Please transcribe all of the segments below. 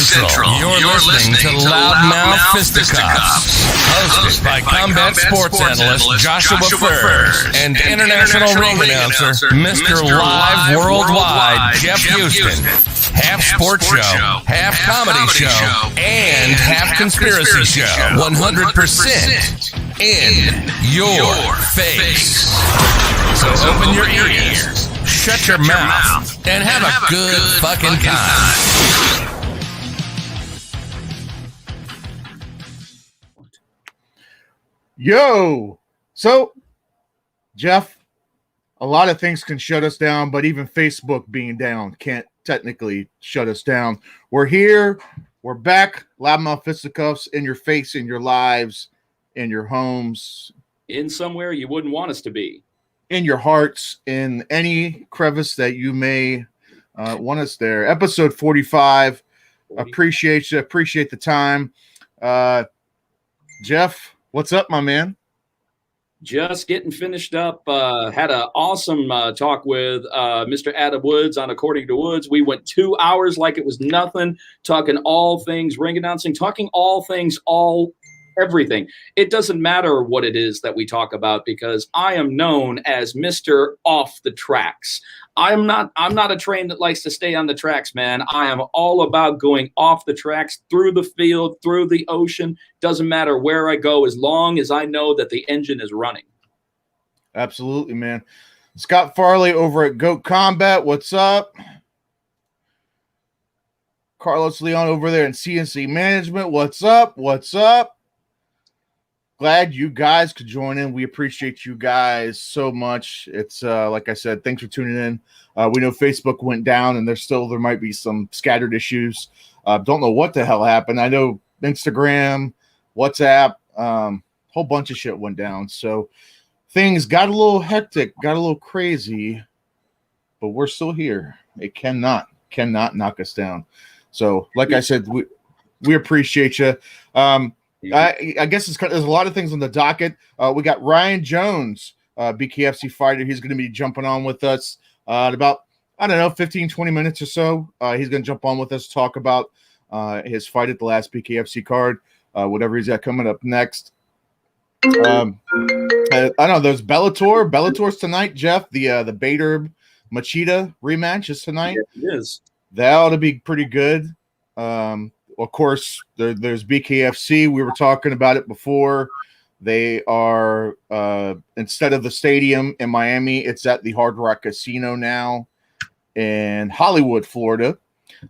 Central. You're listening to Loudmouth Fisticuffs. Hosted by combat sports analyst Joshua Furs and international ring announcer Mr. Live Worldwide Jeff Houston. Half sports show, half comedy show, and half conspiracy show. 100% in your face. So open your ears, shut your mouth, and have a good fucking time. Yo! So, Jeff, a lot of things can shut us down, but even Facebook being down can't technically shut us down. We're here. We're back. Loudmouth Fisticuffs in your face, in your lives, in your homes. In somewhere you wouldn't want us to be. In your hearts, in any crevice that you may want us there. Episode 45. Appreciate you. Appreciate the time. Jeff, what's up, my man? Just getting finished up. Had an awesome talk with Mr. Adam Woods on According to Woods. We went 2 hours like it was nothing, talking all things ring announcing, talking all things, everything. It doesn't matter what it is that we talk about because I am known as Mr. Off the Tracks. I'm not a train that likes to stay on the tracks, man. I am all about going off the tracks, through the field, through the ocean. Doesn't matter where I go as long as I know that the engine is running. Absolutely, man. Scott Farley over at Goat Combat. What's up? Carlos Leon over there in CNC Management. What's up? What's up? Glad you guys could join in. We appreciate you guys so much. It's like I said, thanks for tuning in. We know Facebook went down and there might be some scattered issues. Don't know what the hell happened. I know Instagram, WhatsApp, whole bunch of shit went down. So things got a little hectic, got a little crazy, but we're still here. It cannot knock us down. So like I said, we appreciate you. I guess there's a lot of things on the docket. We got Ryan Jones, BKFC Fighter. He's going to be jumping on with us in about, 15, 20 minutes or so. He's going to jump on with us, talk about his fight at the last BKFC card, whatever he's got coming up next. I don't know. There's Bellator. Bellator's tonight, Jeff. The Bader Machida rematch is tonight. Yeah, it is. That ought to be pretty good. Of course, there's BKFC. We were talking about it before. They are, instead of the stadium in Miami, it's at the Hard Rock Casino now in Hollywood, Florida.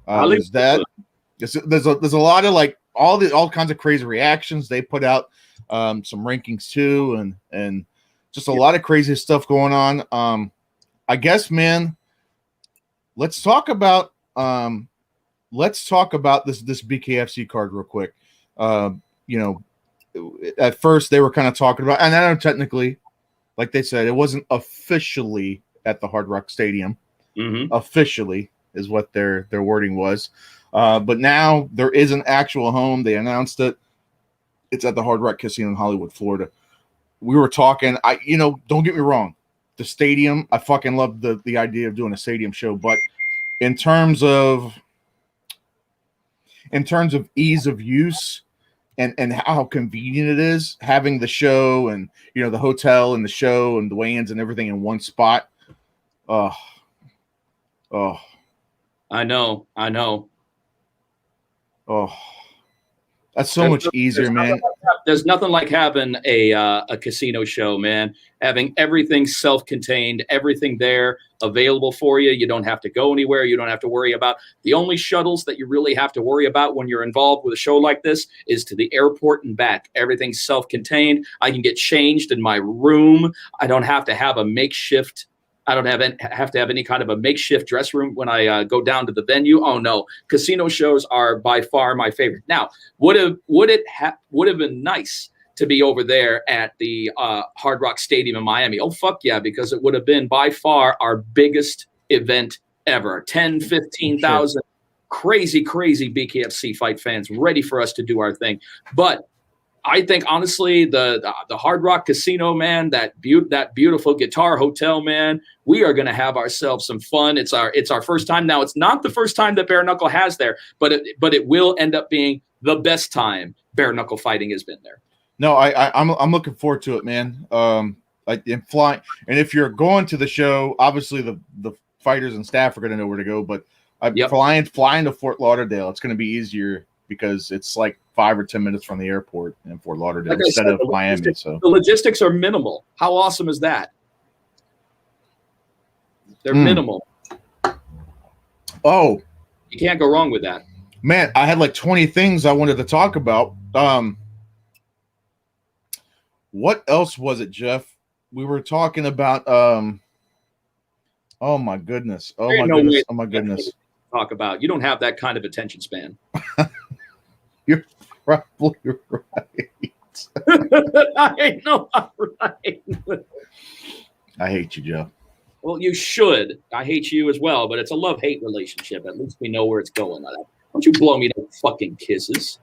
There's a lot of like all kinds of crazy reactions. They put out some rankings too, and just a lot of crazy stuff going on. I guess, man, let's talk about this BKFC card real quick. At first they were kind of talking about, and I know technically, like they said, it wasn't officially at the Hard Rock Stadium. Mm-hmm. Officially is what their wording was. But now there is an actual home. They announced it. It's at the Hard Rock Casino in Hollywood, Florida. We were talking, don't get me wrong. The stadium, I fucking love the idea of doing a stadium show, but in terms of ease of use and how convenient it is having the show and the hotel and the show and the weigh-ins and everything in one spot. Oh, I know. Oh, that's so much easier, man. There's nothing like having a casino show, man. Having everything self-contained, everything there available for you. You don't have to go anywhere. You don't have to worry about the only shuttles that you really have to worry about when you're involved with a show like this is to the airport and back. Everything's self-contained. I can get changed in my room. I don't have to have a makeshift. I don't have to have any kind of a makeshift dress room when I go down to the venue. Oh no, casino shows are by far my favorite. Now, would have been nice to be over there at the Hard Rock Stadium in Miami. Oh fuck yeah, because it would have been by far our biggest event ever. 10, 15,000 crazy BKFC fight fans ready for us to do our thing. But I think honestly, the Hard Rock Casino, man, that beautiful guitar hotel, man, we are going to have ourselves some fun. It's our first time. Now, it's not the first time that bare knuckle has there, but it will end up being the best time bare knuckle fighting has been there. No, I'm looking forward to it, man. And flying, and if you're going to the show, obviously the fighters and staff are going to know where to go. But flying to Fort Lauderdale, it's going to be easier because it's like 5 or 10 minutes from the airport in Fort Lauderdale instead of Miami. So the logistics are minimal. How awesome is that? They're minimal. Oh, you can't go wrong with that. Man, I had like 20 things I wanted to talk about. What else was it, Jeff? We were talking about oh my goodness. Oh my goodness. Talk about. You don't have that kind of attention span. You're probably right. I know I'm right. I hate you, Joe. Well, you should. I hate you as well, but it's a love-hate relationship. At least we know where it's going. Don't you blow me no fucking kisses.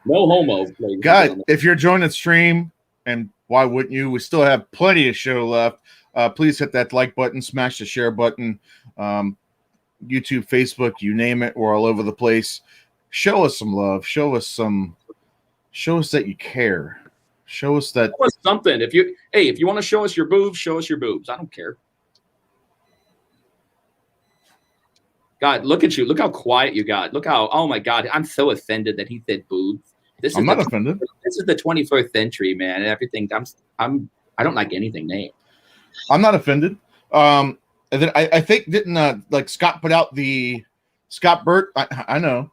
No homo. God, if you're joining the stream, and why wouldn't you? We still have plenty of show left. Please hit that like button, smash the share button. YouTube, Facebook, you name it, we're all over the place. Show us some love. Show us that you care. Show us something. If you want to show us your boobs, show us your boobs. I don't care. God, look at you. Look how quiet you got. Look how, oh my God, I'm so offended that he said boobs. I'm not offended. This is the 21st century, man, and everything. I don't like anything named. I'm not offended. And then I think didn't like Scott put out the Scott Burt. I know,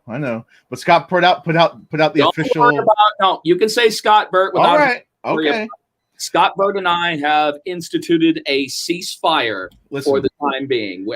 but Scott put out the official. No, you can say Scott Burt. All right, okay. Scott Burt and I have instituted a ceasefire for the time being.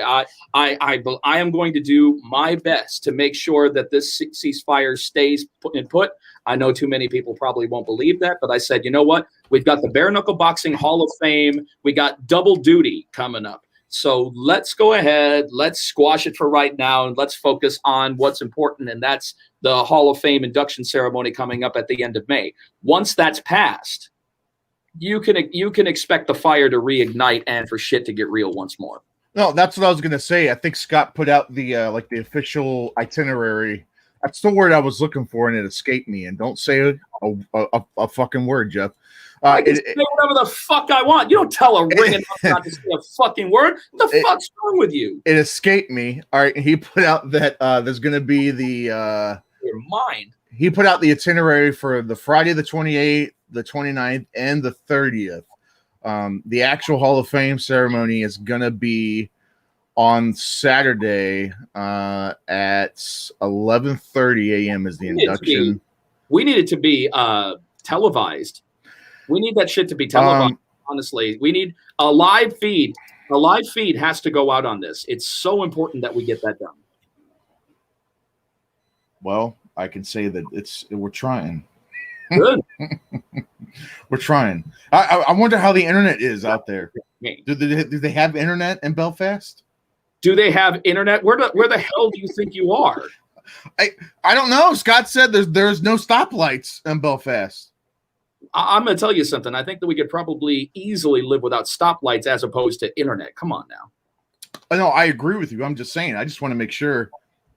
I am going to do my best to make sure that this ceasefire stays put. I know too many people probably won't believe that, but I said, you know what? We've got the Bare Knuckle Boxing Hall of Fame. We got double duty coming up. So let's go ahead. Let's squash it for right now, and let's focus on what's important, and that's the Hall of Fame induction ceremony coming up at the end of May. Once that's passed, you can expect the fire to reignite and for shit to get real once more. No, that's what I was gonna say. I think Scott put out the like the official itinerary. That's the word I was looking for, and it escaped me. And don't say a fucking word, Jeff. I can say whatever the fuck I want. You don't tell a ring not to say a fucking word. What the fuck's wrong with you? It escaped me. All right, he put out that there's gonna be the your mind. He put out the itinerary for the Friday the 28th, the 29th, and the 30th. The actual Hall of Fame ceremony is going to be on Saturday at 11:30 a.m. is the induction. We need it to be televised. We need that shit to be televised, honestly. We need a live feed. A live feed has to go out on this. It's so important that we get that done. Well, I can say that we're trying. Good. We're trying. I wonder how the internet is out there. Do they have internet in Belfast? Do they have internet? Where the hell do you think you are? I don't know. Scott said there's no stoplights in Belfast. I'm going to tell you something. I think that we could probably easily live without stoplights as opposed to internet. Come on now. No, I agree with you. I'm just saying. I just want to make sure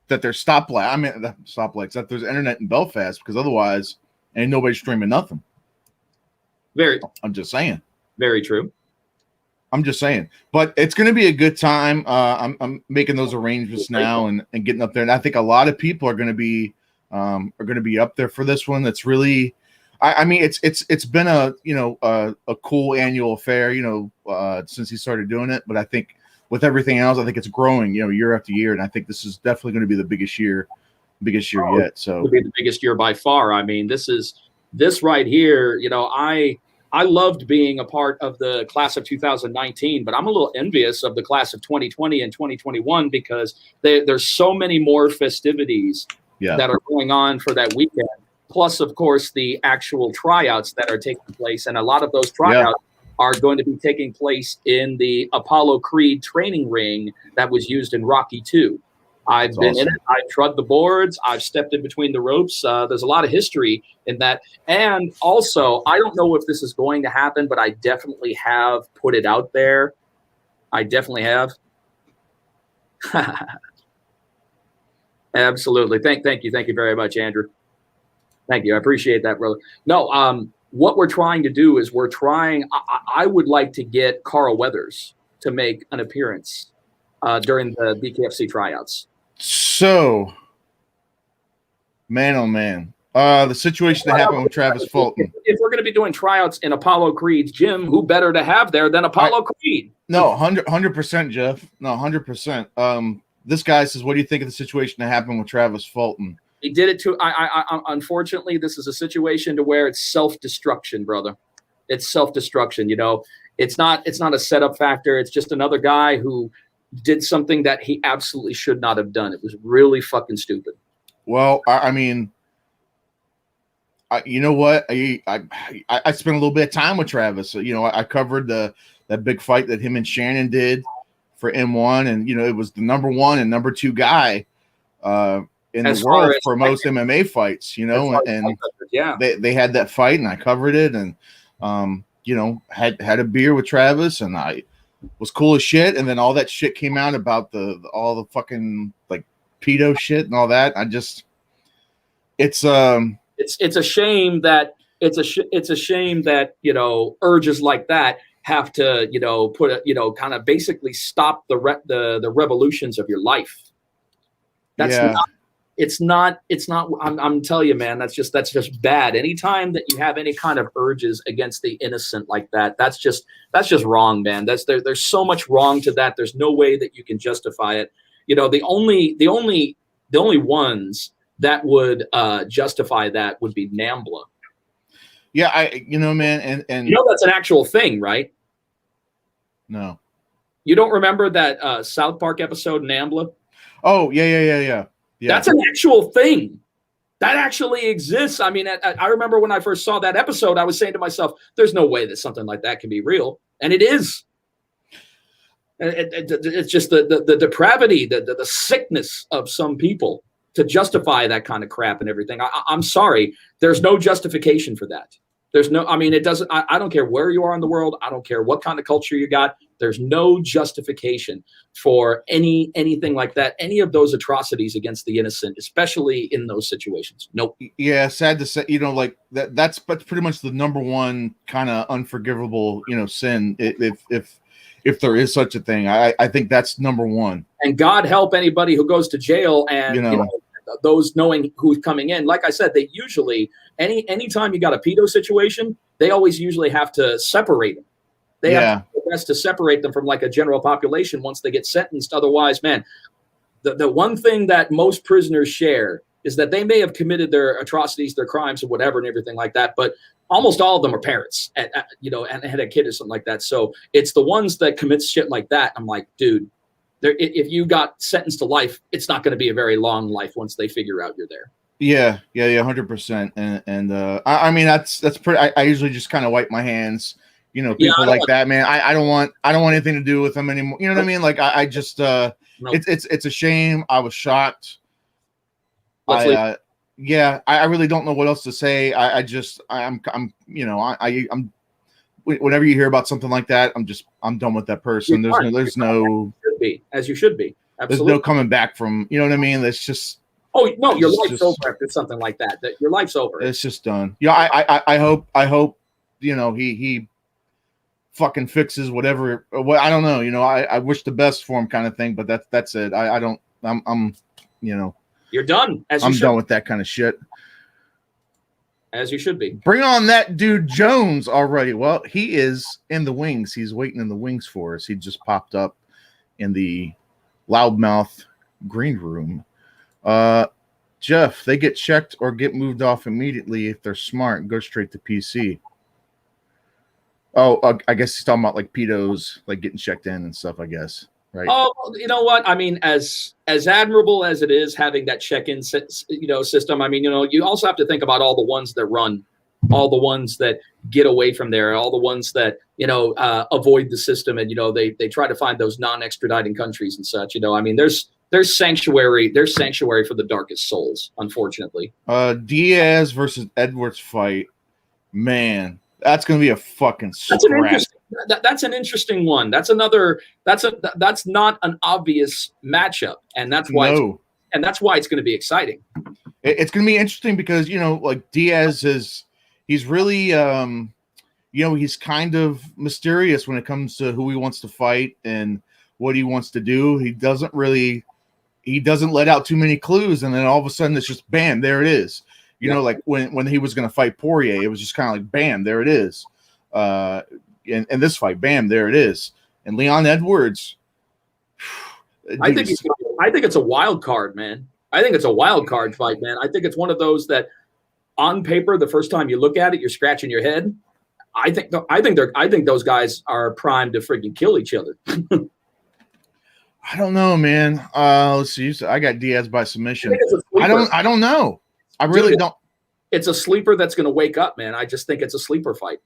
that there's stoplights, that there's internet in Belfast, because otherwise ain't nobody streaming nothing. I'm just saying. Very true. I'm just saying. But it's going to be a good time. I'm making those arrangements now and getting up there. And I think a lot of people are going to be up there for this one. That's really, I mean, it's been a cool annual affair, since he started doing it. But I think with everything else, I think it's growing, year after year. And I think this is definitely going to be the biggest year yet. So it'll be the biggest year by far. I mean, this right here, I loved being a part of the class of 2019, but I'm a little envious of the class of 2020 and 2021 because there's so many more festivities that are going on for that weekend. Plus, of course, the actual tryouts that are taking place. And a lot of those tryouts are going to be taking place in the Apollo Creed training ring that was used in Rocky II. I've been in it. I've trod the boards. I've stepped in between the ropes. There's a lot of history in that. And also, I don't know if this is going to happen, but I definitely have put it out there. I definitely have. Absolutely. Thank you. Thank you very much, Andrew. Thank you. I appreciate that, brother. No, what we're trying to do is I would like to get Carl Weathers to make an appearance during the BKFC tryouts. So, man, oh man, the situation that happened with Travis Fulton. If we're going to be doing tryouts in Apollo Creed's gym, who better to have there than Apollo Creed? No, 100%, Jeff. No, 100%. This guy says, what do you think of the situation that happened with Travis Fulton? He did it to. I unfortunately, this is a situation to where it's self-destruction, brother. It's self-destruction. You know, it's not a setup factor. It's just another guy who did something that he absolutely should not have done. It was really fucking stupid. Well, I mean, you know what? I spent a little bit of time with Travis. So, you know, I covered that big fight that him and Shannon did for M1, and you know, it was the number 1 and number 2 guy in the world for most MMA fights. You know, and yeah, they had that fight, and I covered it, and you know, had a beer with Travis, and I was cool as shit. And then all that shit came out about all the fucking like pedo shit and all that. It's a shame that it's a shame that, you know, urges like that have to, you know, kind of basically stop the revolutions of your life. It's not I'm telling you, man, that's just bad. Anytime that you have any kind of urges against the innocent like that, that's just wrong, man. There's so much wrong to that. There's no way that you can justify it. You know, the only ones that would justify that would be NAMBLA. Yeah, man, and you know that's an actual thing, right? No. You don't remember that South Park episode, NAMBLA? Oh, yeah. That's an actual thing. That actually exists. I mean, I remember when I first saw that episode, I was saying to myself, there's no way that something like that can be real. And it is. It's just the depravity, the sickness of some people to justify that kind of crap and everything. I'm sorry. There's no justification for that. There's no, I mean, it doesn't, I don't care where you are in the world. I don't care what kind of culture you got. There's no justification for anything like that. Any of those atrocities against the innocent, especially in those situations. Nope. Yeah. Sad to say, you know, like that's pretty much the number 1 kind of unforgivable, you know, sin. If there is such a thing, I think that's number 1. And God help anybody who goes to jail and, you know, those knowing who's coming in. Like I said, they usually, anytime you got a pedo situation, they always usually have to separate them. They have to do their best to separate them from like a general population once they get sentenced. Otherwise, man, the one thing that most prisoners share is that they may have committed their atrocities, their crimes or whatever and everything like that, but almost all of them are parents, you know, and had a kid or something like that. So it's the ones that commit shit like that. I'm like, dude, if you got sentenced to life, it's not going to be a very long life once they figure out you're there. Yeah, 100%. And I mean, that's pretty. I usually just kind of wipe my hands. You know, people like that, man. I don't want anything to do with them anymore. You know what I mean? Like I just it's a shame. I was shocked. I really don't know what else to say. I'm whenever you hear about something like that, I'm done with that person. There's no as you should be. Absolutely. There's no coming back from, you know what I mean? It's just, oh no, your life's over after something like that. That your life's over. It's just done. Yeah, I hope you know he fucking fixes whatever. I don't know. You know, I wish the best for him, kind of thing. But that's it. I'm you know. You're done. I'm done with that kind of shit. As you should be. Bring on that dude Jones already. Well, he is in the wings. He's waiting in the wings for us. He just popped up in the Loudmouth green room. Jeff, they get checked or get moved off immediately if they're smart and go straight to PC. Oh, I guess he's talking about like pedos, like getting checked in and stuff, I guess. Right. Oh, you know what? I mean, as admirable as it is having that check-in, system. I mean, you know, you also have to think about all the ones that run, all the ones that get away from there, all the ones that, you know, avoid the system, and you know they try to find those non-extraditing countries and such. You know, I mean, there's There's sanctuary. There's sanctuary for the darkest souls, unfortunately. Diaz versus Edwards fight, man, that's gonna be a fucking scrap. That's an interesting one. That's another. That's not an obvious matchup, and that's why. No. And that's why it's going to be exciting. It's going to be interesting because, like Diaz he's really, he's kind of mysterious when it comes to who he wants to fight and what he wants to do. He doesn't let out too many clues. And then all of a sudden it's just, bam, there it is. You know, like when he was going to fight Poirier, it was just kind of like, bam, there it is. In this fight, bam, there it is. And Leon Edwards, dude, I think it's a wild card, man. I think it's a wild card fight, man. I think it's one of those that, on paper, the first time you look at it, you're scratching your head. I think those guys are primed to freaking kill each other. I don't know, man. Let's see. I got Diaz by submission. I don't know. I really don't. It's a sleeper that's going to wake up, man. I just think it's a sleeper fight.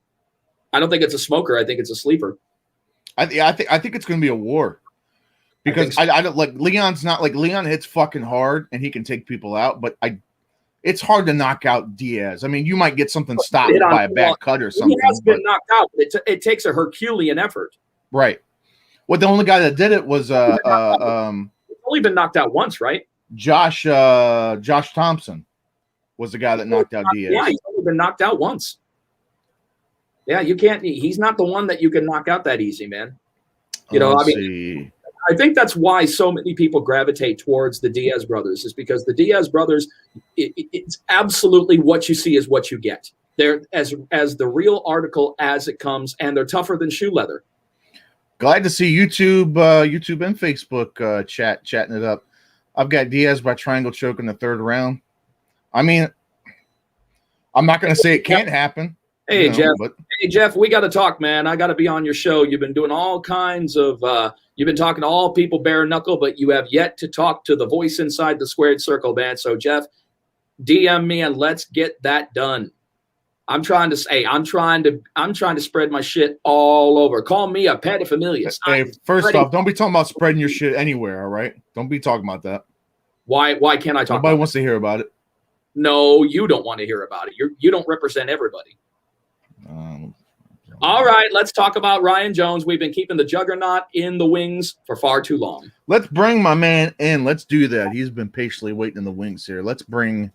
I don't think it's a smoker. I think it's a sleeper. I think it's going to be a war. Because I don't like Leon's not like Leon hits fucking hard and he can take people out, but it's hard to knock out Diaz. I mean, you might get something stopped by a bad cut or something. He has been knocked out. It takes a Herculean effort. Right. Well, the only guy that did it was He's only been knocked out once, right? Josh Thompson was the guy that knocked out Diaz. Yeah, he's only been knocked out once. Yeah, you can't. He's not the one that you can knock out that easy, man. I think that's why so many people gravitate towards the Diaz brothers, is because the Diaz brothers, it's absolutely what you see is what you get. They're as the real article as it comes, and they're tougher than shoe leather. Glad to see YouTube and Facebook chatting it up. I've got Diaz by triangle choke in the third round. I mean, I'm not going to say it can't happen. Hey, Jeff, we got to talk, man. I got to be on your show. You've been doing all kinds of you've been talking to all people bare knuckle, but you have yet to talk to the voice inside the squared circle, man. So, Jeff, DM me and let's get that done. I'm trying to spread my shit all over. Call me a paterfamilias. Hey, first off, don't be talking about spreading your shit anywhere, all right? Don't be talking about that. Why can't I talk Nobody wants to hear about it. No, you don't want to hear about it. You don't represent everybody. All right, let's talk about Ryan Jones. We've been keeping the juggernaut in the wings for far too long. Let's bring my man in. Let's do that. He's been patiently waiting in the wings here. Let's bring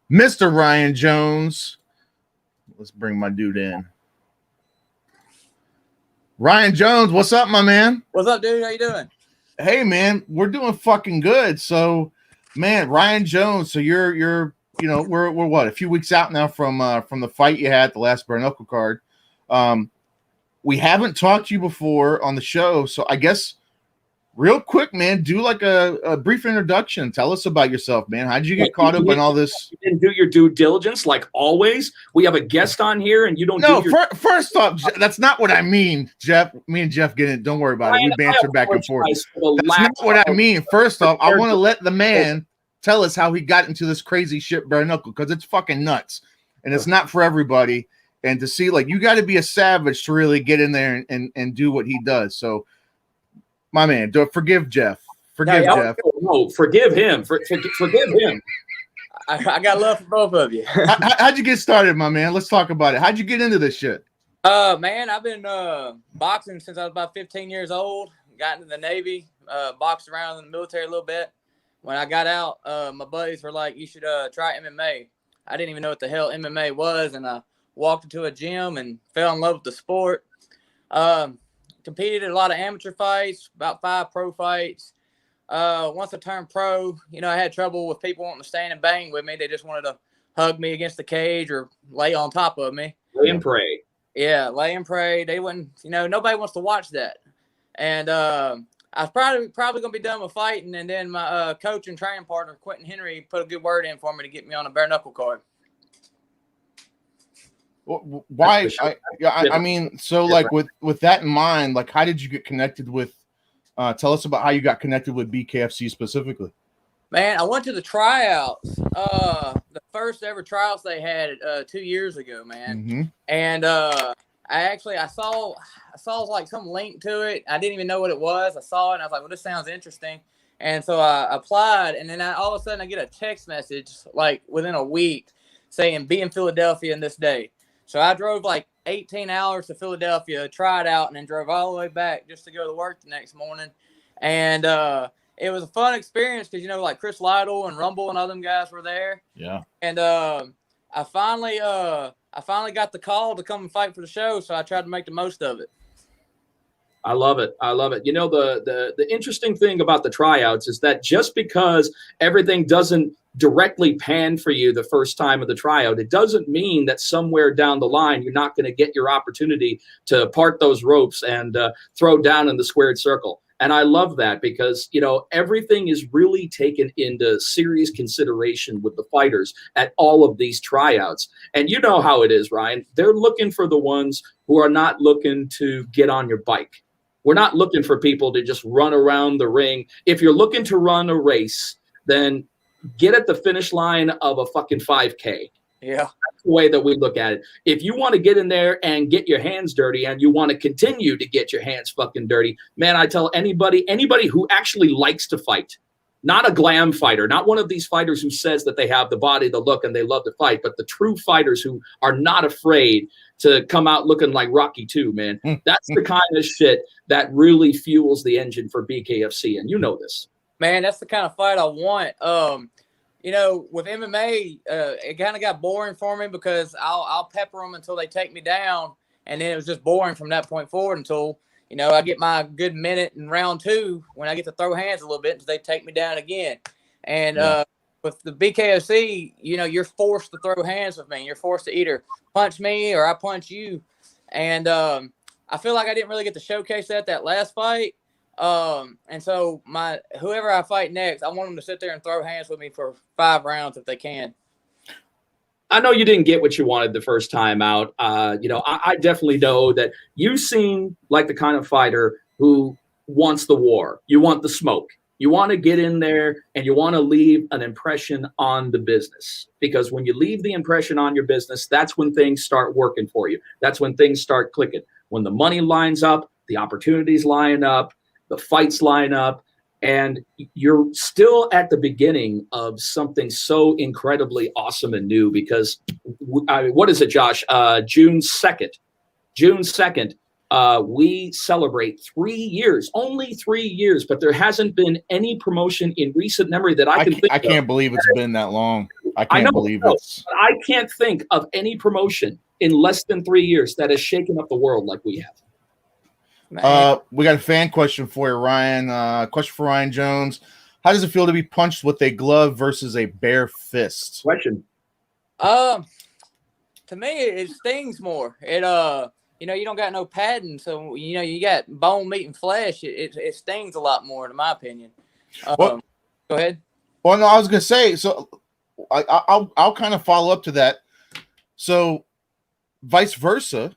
Mr. Ryan Jones. Let's bring my dude in. Ryan Jones, what's up, my man? What's up, dude? How you doing? Hey, man, we're doing fucking good. So, man, Ryan Jones. So you're we're what, a few weeks out now from the fight you had, the last bare knuckle card. We haven't talked to you before on the show, so I guess real quick, man, do like a brief introduction. Tell us about yourself, man. How'd you get caught up in all this? You didn't do your due diligence like always. We have a guest on here, and you don't. No, first off, that's not what I mean, Jeff. Me and Jeff get it. Don't worry about it. We banter back and forth. That's not what I mean. First off, I want to let the man tell us how he got into this crazy shit bare knuckle, because it's fucking nuts, and it's not for everybody. And to see, like, you got to be a savage to really get in there and do what he does. So, my man, forgive Jeff. Jeff. No, forgive him. Forgive him. I got love for both of you. How'd you get started, my man? Let's talk about it. How'd you get into this shit? Man, I've been boxing since I was about 15 years old. Got into the Navy, boxed around in the military a little bit. When I got out, my buddies were like, you should try MMA. I didn't even know what the hell MMA was, and I walked into a gym and fell in love with the sport. Competed in a lot of amateur fights, about 5 pro fights. Once I turned pro, I had trouble with people wanting to stand and bang with me. They just wanted to hug me against the cage or lay on top of me. Lay and pray. Yeah, lay and pray. They wouldn't, nobody wants to watch that. And I was probably going to be done with fighting. And then my coach and training partner, Quentin Henry, put a good word in for me to get me on a bare knuckle card. Why? I mean, so like with that in mind, like, how did you get connected with? Tell us about how you got connected with BKFC specifically. Man, I went to the tryouts, the first ever tryouts they had 2 years ago, man. Mm-hmm. And I saw like some link to it. I didn't even know what it was. I saw it and I was like, well, this sounds interesting. And so I applied, and then all of a sudden I get a text message like within a week saying, be in Philadelphia in this day. So I drove like 18 hours to Philadelphia, tried out, and then drove all the way back just to go to work the next morning. And it was a fun experience because, like Chris Lytle and Rumble and all them guys were there. Yeah. And I finally got the call to come and fight for the show, so I tried to make the most of it. I love it. I love it. The interesting thing about the tryouts is that just because everything doesn't directly pan for you the first time of the tryout, it doesn't mean that somewhere down the line you're not going to get your opportunity to part those ropes and throw down in the squared circle. And I love that because, everything is really taken into serious consideration with the fighters at all of these tryouts. And you know how it is, Ryan. They're looking for the ones who are not looking to get on your bike. We're not looking for people to just run around the ring. If you're looking to run a race, then get at the finish line of a fucking 5K. Yeah. That's the way that we look at it. If you want to get in there and get your hands dirty and you want to continue to get your hands fucking dirty, man, I tell anybody who actually likes to fight, not a glam fighter, not one of these fighters who says that they have the body, the look, and they love to fight, but the true fighters who are not afraid to come out looking like Rocky 2, man. That's the kind of shit that really fuels the engine for BKFC, and you know this. Man, that's the kind of fight I want. With MMA, it kind of got boring for me because I'll pepper them until they take me down, and then it was just boring from that point forward until I get my good minute in round 2 when I get to throw hands a little bit until they take me down again. And with the BKFC, you're forced to throw hands with me. You're forced to either punch me or I punch you. And I feel like I didn't really get to showcase that last fight. And so whoever I fight next, I want them to sit there and throw hands with me for 5 rounds if they can. I know you didn't get what you wanted the first time out. I definitely know that you seem like the kind of fighter who wants the war. You want the smoke. You want to get in there and you want to leave an impression on the business, because when you leave the impression on your business, that's when things start working for you. That's when things start clicking. When the money lines up, the opportunities line up, the fights line up, and you're still at the beginning of something so incredibly awesome and new. Because what is it, Josh? June 2nd, we celebrate 3 years, only 3 years, but there hasn't been any promotion in recent memory that I can think of. I can't believe it's been that long. I can't believe it. I can't think of any promotion in less than 3 years that has shaken up the world like we have. We got a fan question for you, Ryan. Question for Ryan Jones. How does it feel to be punched with a glove versus a bare fist? Question. To me, it stings more. It you don't got no padding, so you got bone, meat, and flesh. It stings a lot more, in my opinion. Go ahead. Well, no, I was gonna say. So, I'll kind of follow up to that. So, vice versa,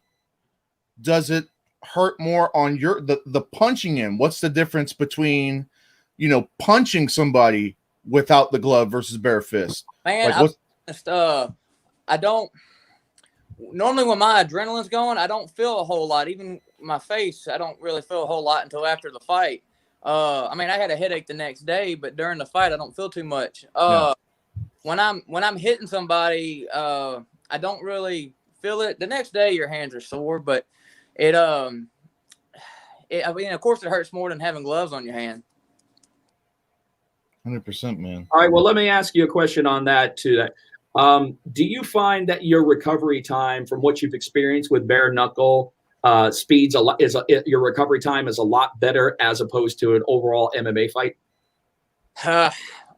does it hurt more on the punching in? What's the difference between punching somebody without the glove versus bare fist? Man, I don't normally, when my adrenaline's going, I don't feel a whole lot. Even my face, I don't really feel a whole lot until after the fight. I had a headache the next day, but during the fight I don't feel too much. When I'm hitting somebody, I don't really feel it. The next day your hands are sore, but of course it hurts more than having gloves on your hand. 100%, man. All right, well, let me ask you a question on that too. Do you find that your recovery time from what you've experienced with bare knuckle speeds your recovery time is a lot better as opposed to an overall MMA fight? I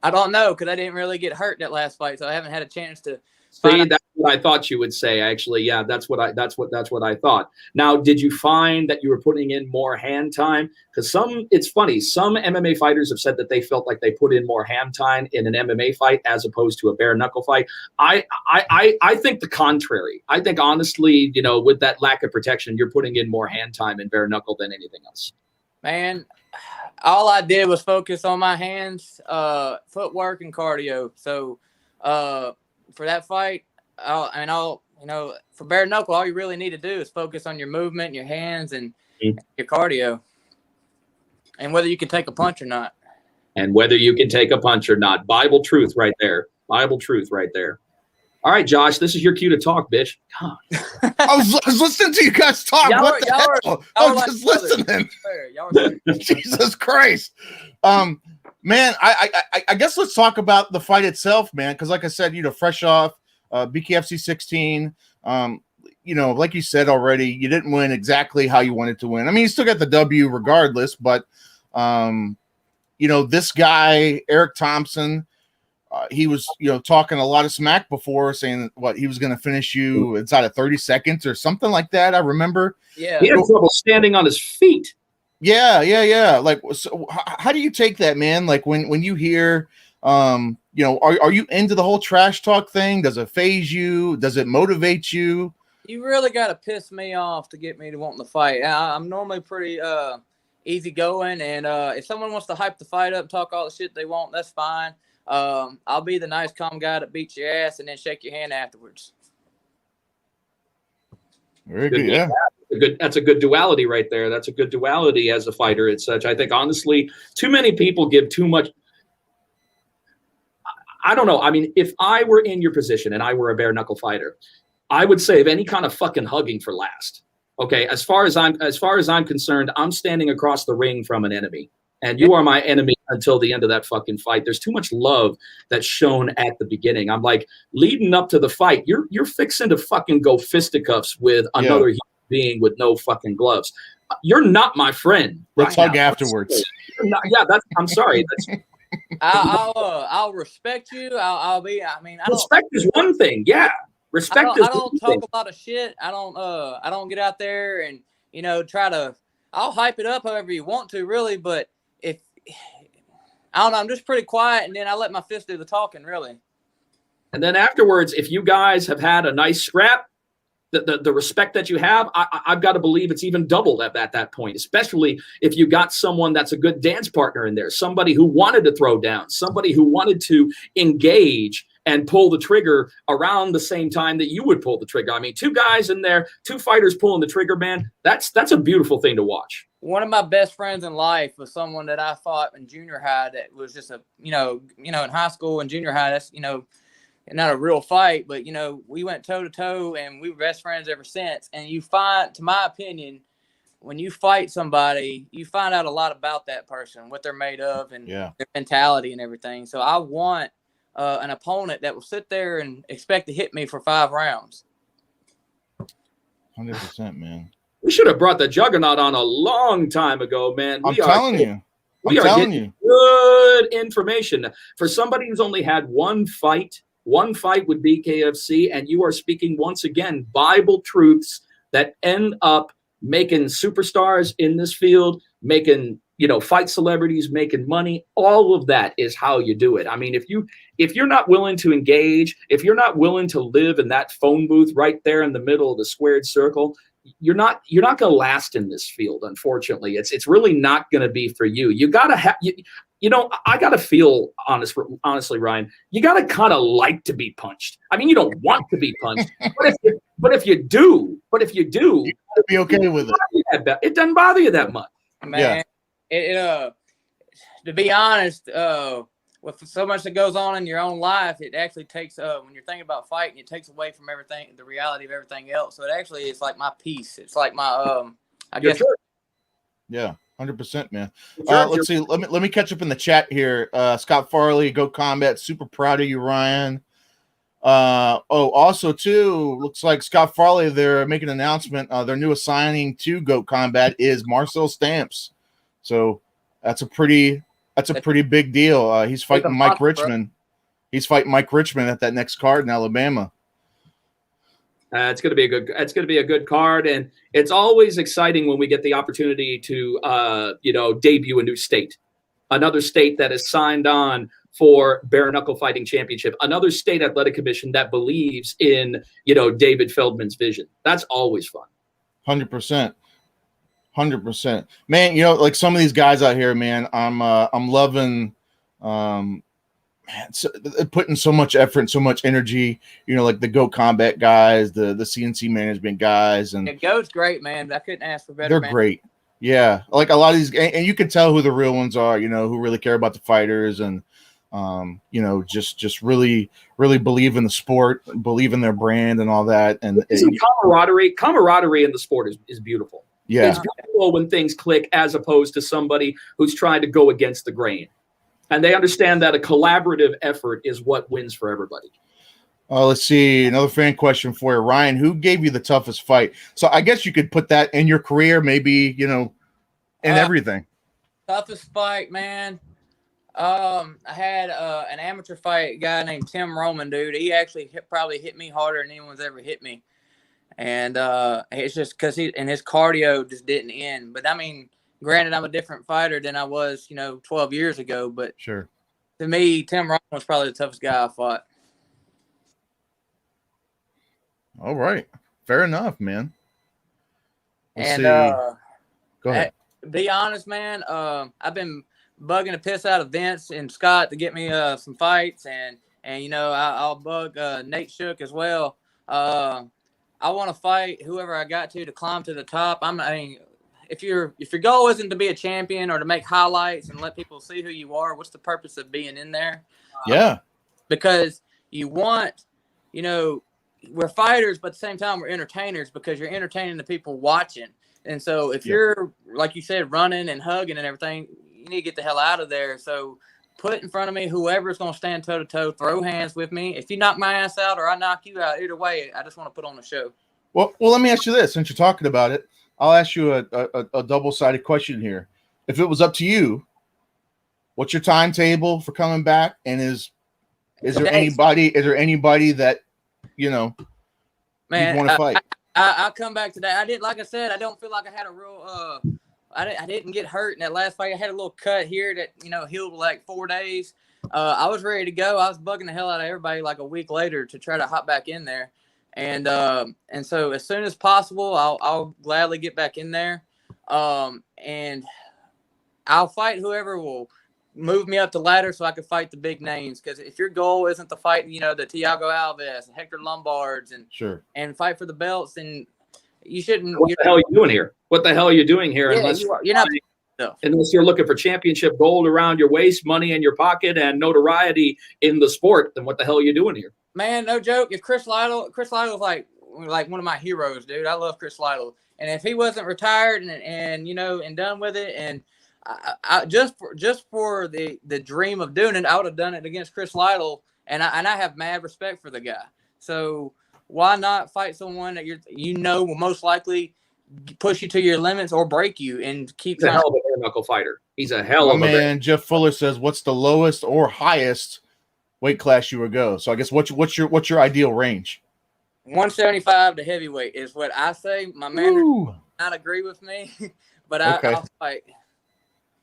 don't know, because I didn't really get hurt that last fight, so I haven't had a chance to. See, that's what I thought you would say. Actually, yeah, that's what I thought. Now, did you find that you were putting in more hand time? Because it's funny. Some MMA fighters have said that they felt like they put in more hand time in an MMA fight as opposed to a bare knuckle fight. I think the contrary. I think honestly, with that lack of protection, you're putting in more hand time in bare knuckle than anything else. Man, all I did was focus on my hands, footwork, and cardio. So, for that fight, for bare knuckle, all you really need to do is focus on your movement, your hands, and your cardio, and whether you can take a punch or not. and whether you can take a punch or not. Bible truth right there. Bible truth right there. All right, Josh, this is your cue to talk, bitch. God. I was listening to you guys talk. What the hell? I was just listening. Jesus Christ. Man, I guess let's talk about the fight itself, man, because like I said, fresh off BKFC 16, like you said already, you didn't win exactly how you wanted to win. I mean, you still got the W regardless, but this guy, Eric Thompson, he was, talking a lot of smack before, saying what he was going to finish you inside of 30 seconds or something like that. I remember. Yeah, he had trouble standing on his feet. Yeah. Like, so how do you take that, man? Like when you hear, are you into the whole trash talk thing? Does it phase you? Does it motivate you? You really got to piss me off to get me to want to fight. I'm normally pretty easygoing, and if someone wants to hype the fight up, talk all the shit they want, that's fine. I'll be the nice, calm guy that beats your ass and then shake your hand afterwards. Very good. Yeah. That's a good duality right there. That's a good duality as a fighter. It's such. I think honestly, too many people give too much. I don't know. I mean, if I were in your position and I were a bare knuckle fighter, I would save any kind of fucking hugging for last. Okay. As far as I'm concerned, I'm standing across the ring from an enemy. And you are my enemy until the end of that fucking fight. There's too much love that's shown at the beginning. I'm like, leading up to the fight, you're fixing to fucking go fisticuffs with another human being with no fucking gloves. You're not my friend. Let's hug afterwards. I'm sorry. I'll respect you. I'll be. I mean, respect is one thing. Yeah, respect. I don't talk a lot of shit. I don't get out there and try to. I'll hype it up however you want to, really, but. If I don't know, I'm just pretty quiet, and then I let my fist do the talking, really. And then afterwards, if you guys have had a nice scrap, the respect that you have, I've got to believe it's even doubled at that point, especially if you got someone that's a good dance partner in there, somebody who wanted to throw down, somebody who wanted to engage and pull the trigger around the same time that you would pull the trigger. I mean, two guys in there, two fighters pulling the trigger, man, that's a beautiful thing to watch. One of my best friends in life was someone that I fought in junior high that was just in high school and junior high, that's, not a real fight, but, we went toe to toe and we were best friends ever since. And you find, to my opinion, when you fight somebody, you find out a lot about that person, what they're made of and their mentality and everything. So I want an opponent that will sit there and expect to hit me for 5 rounds. 100%, man. We should have brought the Juggernaut on a long time ago, man. I'm telling you. We are getting good information. For somebody who's only had one fight with BKFC, and you are speaking once again Bible truths that end up making superstars in this field, making fight celebrities, making money. All of that is how you do it. I mean, if you're not willing to engage, if you're not willing to live in that phone booth right there in the middle of the squared circle, you're not going to last in this field. Unfortunately, it's really not going to be for you. You got to have, I got to feel honestly, Ryan, you got to kind of like to be punched. I mean, you don't want to be punched, but if you do, you gotta be okay with it. It doesn't bother you that much, man. Yeah. To be honest, with so much that goes on in your own life, it actually takes when you're thinking about fighting, it takes away from everything, the reality of everything else. So it actually is like my peace. It's like my I guess. Sure. Yeah, 100%, man. Let's see. Let me catch up in the chat here. Scott Farley, Go Combat, super proud of you, Ryan. Also too, looks like Scott Farley, they're making an announcement. Their newest signing to Go Combat is Marcel Stamps. So that's a pretty big deal. He's fighting Mike Richmond. He's fighting Mike Richmond at that next card in Alabama. It's going to be a good card, and it's always exciting when we get the opportunity to debut a new state, another state that is signed on for bare knuckle fighting championship, another state athletic commission that believes in David Feldman's vision. That's always fun. 100%. Man, like some of these guys out here, man, I'm loving putting so much effort and so much energy, like the Go Combat guys, the CNC management guys, and it goes great, man. I couldn't ask for better. They're man. great. Yeah, like a lot of these, and you can tell who the real ones are. Who really care about the fighters and just really believe in the sport, believe in their brand and all that. And camaraderie in the sport is beautiful. Yeah, it's beautiful when things click, as opposed to somebody who's trying to go against the grain. And they understand that a collaborative effort is what wins for everybody. Let's see. Another fan question for you, Ryan. Who gave you the toughest fight? So I guess you could put that in your career, maybe, in everything. Toughest fight, man. I had an amateur fight guy named Tim Roman, dude. He actually probably hit me harder than anyone's ever hit me. And it's just because his cardio just didn't end. But I mean, granted, I'm a different fighter than I was, 12 years ago. But sure, to me, Tim Roman was probably the toughest guy I fought. All right, fair enough, man. Let's see. Go ahead. Be honest, man. I've been bugging the piss out of Vince and Scott to get me some fights, and I'll bug Nate Shook as well. I want to fight whoever I got to climb to the top. If your goal isn't to be a champion or to make highlights and let people see who you are, what's the purpose of being in there? Yeah, because you want, we're fighters, but at the same time we're entertainers because you're entertaining the people watching. And so if you're, like you said, running and hugging and everything, you need to get the hell out of there. So put in front of me whoever's going to stand toe-to-toe, throw hands with me. If you knock my ass out or I knock you out, either way, I just want to put on a show. Well, let me ask you this. Since you're talking about it, I'll ask you a double-sided question here. If it was up to you, what's your timetable for coming back? And is there anybody that, man, you want to fight? I'll come back to that. Like I said, I don't feel like I had a real I didn't get hurt in that last fight. I had a little cut here that, healed like 4 days. I was ready to go. I was bugging the hell out of everybody like a week later to try to hop back in there. And so as soon as possible, I'll gladly get back in there. And I'll fight whoever will move me up the ladder so I can fight the big names. Because if your goal isn't to fight, the Thiago Alves, Hector Lombards, and fight for the belts, then you shouldn't. What the hell are you doing here? What the hell are you doing here? Yeah, unless you're looking for championship gold around your waist, money in your pocket, and notoriety in the sport, then what the hell are you doing here? Man, no joke. If Chris Lytle's like one of my heroes, dude. I love Chris Lytle. And if he wasn't retired and done with it, and I just for the dream of doing it, I would have done it against Chris Lytle. And I have mad respect for the guy. So why not fight someone that will most likely push you to your limits or break you and keep. He's a hell of a bare knuckle fighter. He's a hell of a man. Jeff Fuller says, "What's the lowest or highest weight class you would go?" So I guess what's your ideal range? 175 to heavyweight is what I say. My man does not agree with me, but I'll fight.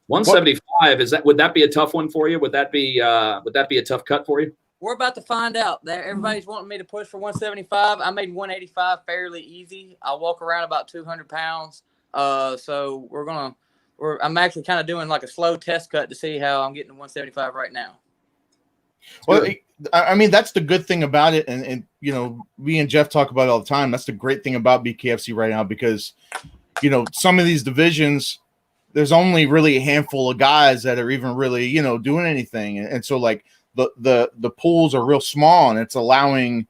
175 would that be a tough one for you? Would that be a tough cut for you? We're about to find out. Everybody's wanting me to push for 175. I made 185 fairly easy. I walk around about 200 pounds. So I'm actually kind of doing like a slow test cut to see how I'm getting to 175 right now. Well, I mean, that's the good thing about it. And me and Jeff talk about it all the time. That's the great thing about BKFC right now, because, some of these divisions, there's only really a handful of guys that are even really, doing anything. And so like the pools are real small, and it's allowing,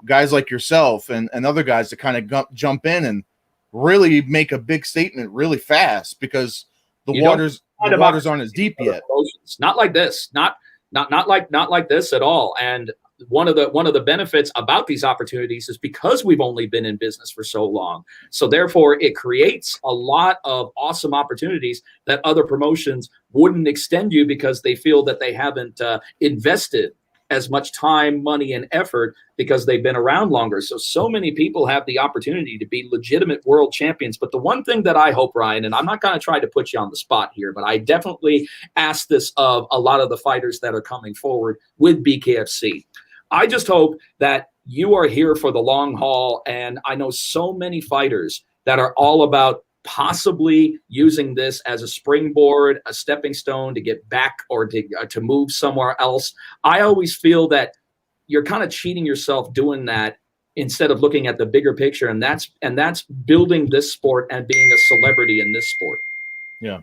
guys like yourself and other guys to kind of jump in and really make a big statement really fast, because the waters aren't as deep yet. Not like this. Not like this at all. And one of the benefits about these opportunities is because we've only been in business for so long. So therefore it creates a lot of awesome opportunities that other promotions wouldn't extend you, because they feel that they haven't invested as much time, money, and effort because they've been around longer. So many people have the opportunity to be legitimate world champions. But the one thing that I hope, Ryan, and I'm not going to try to put you on the spot here, but I definitely ask this of a lot of the fighters that are coming forward with BKFC. I just hope that you are here for the long haul. And I know so many fighters that are all about possibly using this as a springboard, a stepping stone to get back or to move somewhere else. I always feel that you're kind of cheating yourself doing that instead of looking at the bigger picture. And that's building this sport and being a celebrity in this sport. Yeah.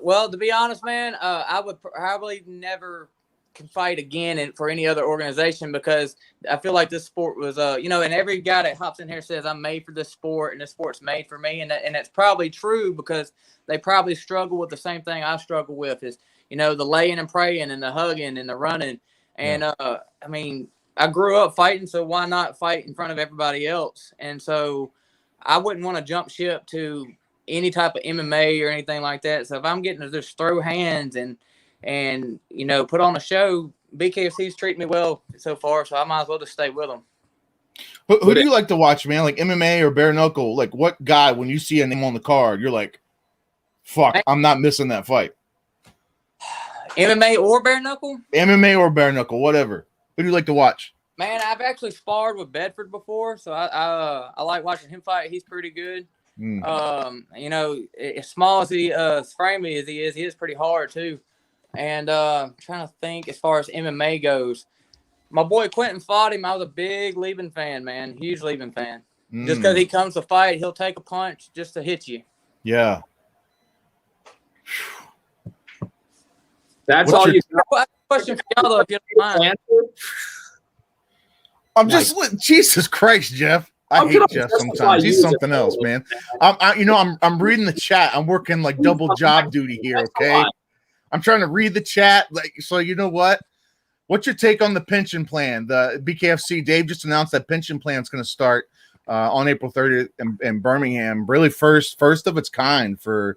Well, to be honest, man, I would probably never can fight again for any other organization, because I feel like this sport was, and every guy that hops in here says I'm made for this sport and this sport's made for me. And that's probably true, because they probably struggle with the same thing I struggle with, is, the laying and praying and the hugging and the running. And, I mean, I grew up fighting, so why not fight in front of everybody else? And so I wouldn't want to jump ship to any type of MMA or anything like that. So if I'm getting to just throw hands and put on a show, BKFC's treating me well so far, so I might as well just stay with them. Who do you like to watch, man? Like MMA or bare knuckle? Like, what guy, when you see a name on the card, you're like, fuck, I'm not missing that fight? MMA or bare knuckle? MMA or bare knuckle, whatever. Who do you like to watch? Man, I've actually sparred with Bedford before, so I like watching him fight. He's pretty good. As small as he framey as he is pretty hard too. And trying to think as far as MMA goes, my boy Quentin fought him. I was a big Lieben fan, man, huge Lieben fan. Just because he comes to fight, he'll take a punch just to hit you. Yeah. That's all you got. Question for y'all though, if you don't mind. I'm just Jesus Christ, Jeff. I hate Jeff sometimes. He's something else, man. I'm reading the chat. I'm working like double job duty here. Okay, I'm trying to read the chat. Like, so you know what? What's your take on the pension plan? The BKFC Dave just announced that pension plan is going to start on April 30th in Birmingham. Really, first of its kind for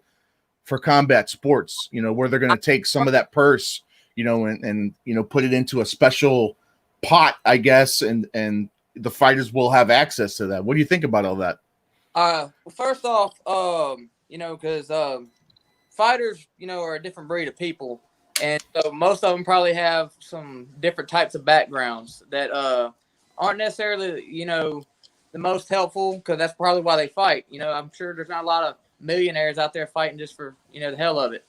combat sports. Where they're going to take some of that purse, and put it into a special pot, I guess, and the fighters will have access to that. What do you think about all that? Well, first off, because fighters, are a different breed of people, and so most of them probably have some different types of backgrounds that aren't necessarily, the most helpful, because that's probably why they fight. I'm sure there's not a lot of millionaires out there fighting just for, the hell of it.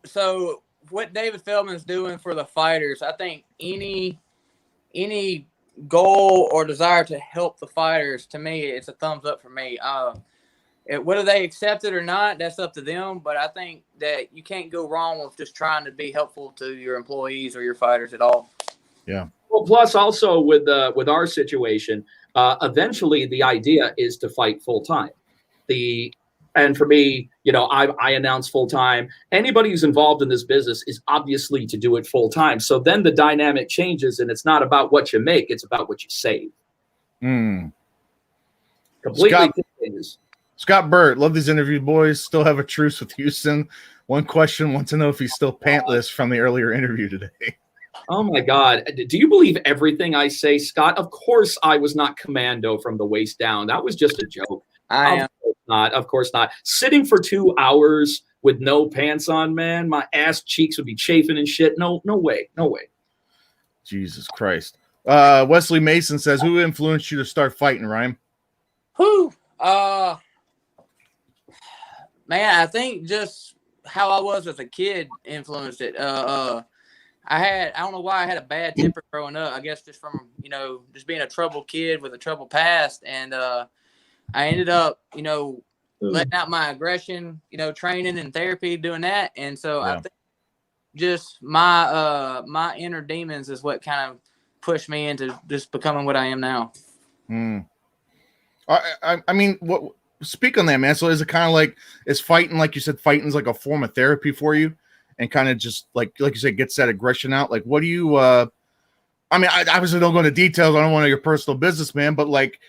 So what David Feldman's doing for the fighters, I think any goal or desire to help the fighters, to me, it's a thumbs up for me. Whether they accept it or not, that's up to them. But I think that you can't go wrong with just trying to be helpful to your employees or your fighters at all. Yeah. Well, plus also with our situation, eventually the idea is to fight full time. And for me, I announce full time. Anybody who's involved in this business is obviously to do it full time. So then the dynamic changes, and it's not about what you make; it's about what you save. Completely changes. Scott Burt, love these interviews, boys. Still have a truce with Houston. One question: want to know if he's still pantless from the earlier interview today. Oh my God! Do you believe everything I say, Scott? Of course, I was not commando from the waist down. That was just a joke. Of course not. Sitting for 2 hours with no pants on, man, my ass cheeks would be chafing and shit. No way. Jesus Christ. Wesley Mason says, who influenced you to start fighting, Ryan? Who? Man, I think just how I was as a kid influenced it. I don't know why I had a bad temper growing up. I guess just from, just being a troubled kid with a troubled past. And I ended up, letting out my aggression, training and therapy, doing that. And so I think just my inner demons is what kind of pushed me into just becoming what I am now. I mean, speak on that, man. So is it kind of like, is fighting, like you said, fighting's like a form of therapy for you, and kind of just like you said, gets that aggression out? Like, what do you, I obviously don't go into details. I don't want to your personal business, man, but like,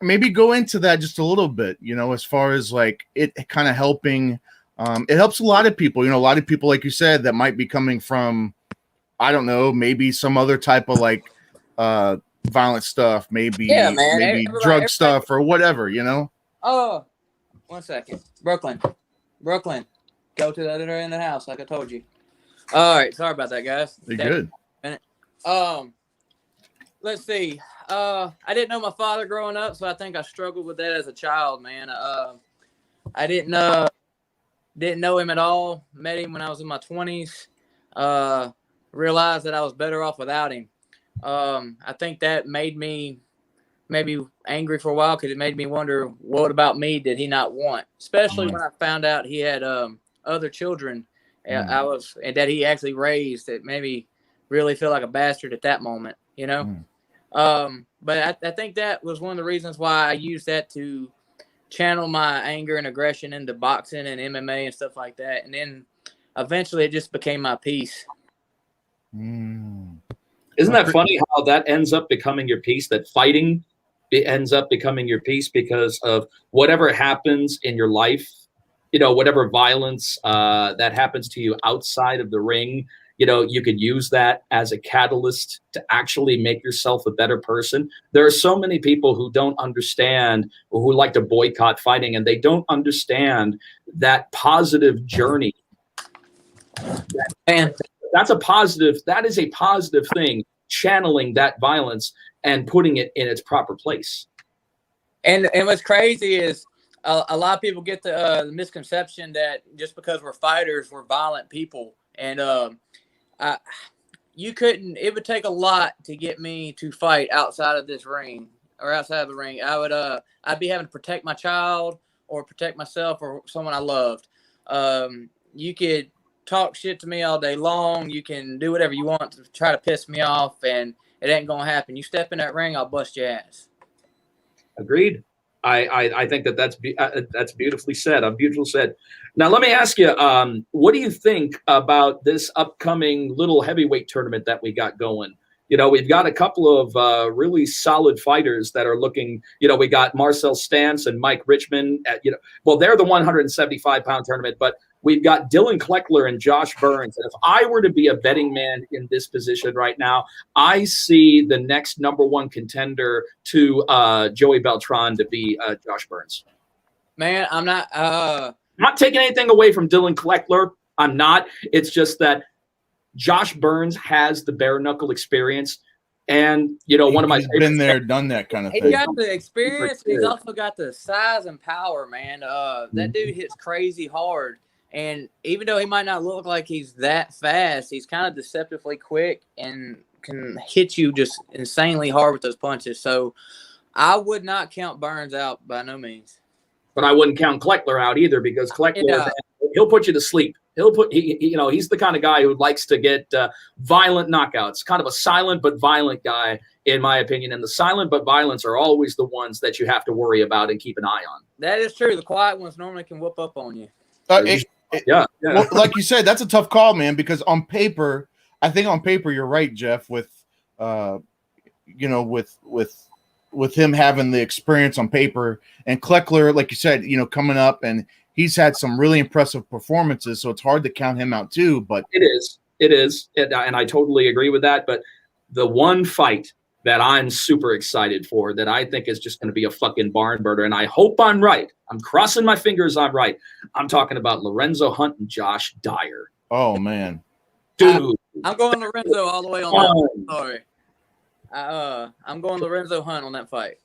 maybe go into that just a little bit, as far as like it kind of helping. It helps a lot of people, a lot of people, like you said, that might be coming from, I don't know, maybe some other type of like violent stuff, maybe drug stuff or whatever, Oh, 1 second. Brooklyn, go to the other end of the house, like I told you. All right, sorry about that, guys. You're good. Let's see. I didn't know my father growing up, so I think I struggled with that as a child, man. I didn't know him at all. Met him when I was in my 20s. Realized that I was better off without him. I think that made me maybe angry for a while because it made me wonder what about me did he not want, especially when I found out he had other children. And that he actually raised that made me really feel like a bastard at that moment, you know. But I think that was one of the reasons why I used that to channel my anger and aggression into boxing and MMA and stuff like that, and then eventually it just became my peace. Isn't that funny how that ends up becoming your peace? That fighting ends up becoming your peace because of whatever happens in your life, you know, whatever violence that happens to you outside of the ring. You know, you could use that as a catalyst to actually make yourself a better person. There are so many people who don't understand or who like to boycott fighting, and they don't understand that positive journey. That is a positive thing, channeling that violence and putting it in its proper place. And what's crazy is a lot of people get the misconception that just because we're fighters, we're violent people. And it would take a lot to get me to fight outside of this ring or outside of the ring. I'd be having to protect my child or protect myself or someone I loved. You could talk shit to me all day long. You can do whatever you want to try to piss me off, and it ain't gonna happen. You step in that ring, I'll bust your ass. Agreed. I think that's beautifully said. Beautifully said. Now let me ask you, what do you think about this upcoming little heavyweight tournament that we got going? You know, we've got a couple of really solid fighters that are looking. You know, we got Marcel Stantz and Mike Richmond. Well, they're the 175-pound tournament, but we've got Dylan Kleckler and Josh Burns. And if I were to be a betting man in this position right now, I see the next number one contender to Joey Beltran to be Josh Burns. Man, I'm not taking anything away from Dylan Kleckler. I'm not. It's just that Josh Burns has the bare knuckle experience. And, you know, one of my favorites. Been there, done that kind of thing. He got the experience. He's also got the size and power, man. That dude hits crazy hard. And even though he might not look like he's that fast, he's kind of deceptively quick and can hit you just insanely hard with those punches. So I would not count Burns out by no means. But I wouldn't count Kleckler out either, because Kleckler, he'll put you to sleep. He's the kind of guy who likes to get violent knockouts, kind of a silent but violent guy, in my opinion. And the silent but violents are always the ones that you have to worry about and keep an eye on. That is true. The quiet ones normally can whoop up on you. Yeah. Well, like you said, that's a tough call, man, because on paper, I think on paper, you're right, Jeff, with him having the experience on paper, and Kleckler, like you said, coming up, and he's had some really impressive performances, so it's hard to count him out too. But it is, and I totally agree with that. But the one fight that I'm super excited for, that I think is just going to be a fucking barn burner, and I hope I'm right. I'm crossing my fingers I'm right. I'm talking about Lorenzo Hunt and Josh Dyer. Oh, man. Dude. I'm going Lorenzo all the way on that one. Sorry. I'm going Lorenzo Hunt on that fight.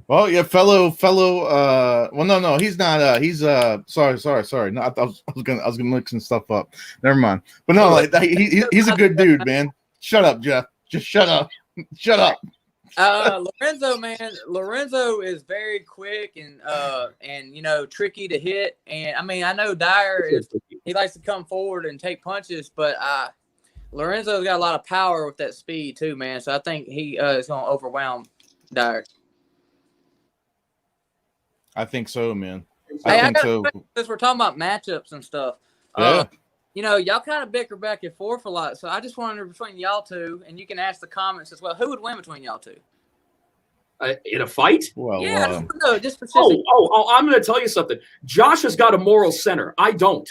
Well, yeah, fellow. Well, no, he's not. He's sorry. No, I was gonna look some stuff up. Never mind. But no, like he's a good dude, man. Shut up, Jeff. Just shut up. Shut up. Lorenzo, man. Lorenzo is very quick and tricky to hit. And I mean, I know Dyer he likes to come forward and take punches, but Lorenzo's got a lot of power with that speed too, man. So I think he is going to overwhelm Dyer. I think so, man. I think so. Since we're talking about matchups and stuff, yeah. Y'all kind of bicker back and forth a lot. So I just wonder between y'all two, and you can ask the comments as well, who would win between y'all two? In a fight? Well, yeah, just specific. I'm going to tell you something. Josh has got a moral center. I don't.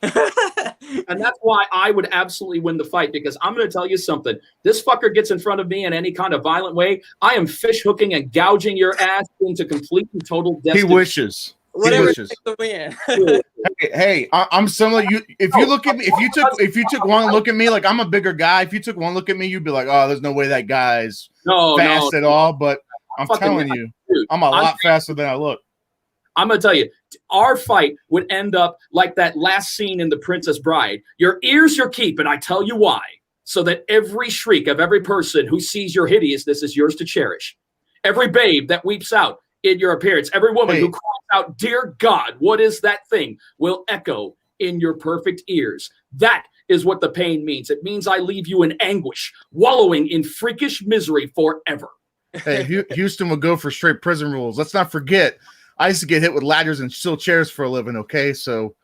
And that's why I would absolutely win the fight, because I'm going to tell you something. This fucker gets in front of me in any kind of violent way, I am fish hooking and gouging your ass into complete and total death. He wishes. Whatever it takes to win. Hey, I'm similar. If you look at me, if you took one look at me, like I'm a bigger guy. If you took one look at me, you'd be like, oh, there's no way that guy's fast at all. But I'm telling you, I'm a lot faster than I look. I'm going to tell you, our fight would end up like that last scene in The Princess Bride. Your ears your keep, and I tell you why. so that every shriek of every person who sees your hideousness is yours to cherish. Every babe that weeps out in your appearance, every woman who cries out, "Dear God, what is that thing?" will echo in your perfect ears. That is what the pain means. It means I leave you in anguish, wallowing in freakish misery forever. Hey, Houston will go for straight prison rules. Let's not forget, I used to get hit with ladders and steel chairs for a living. Okay, so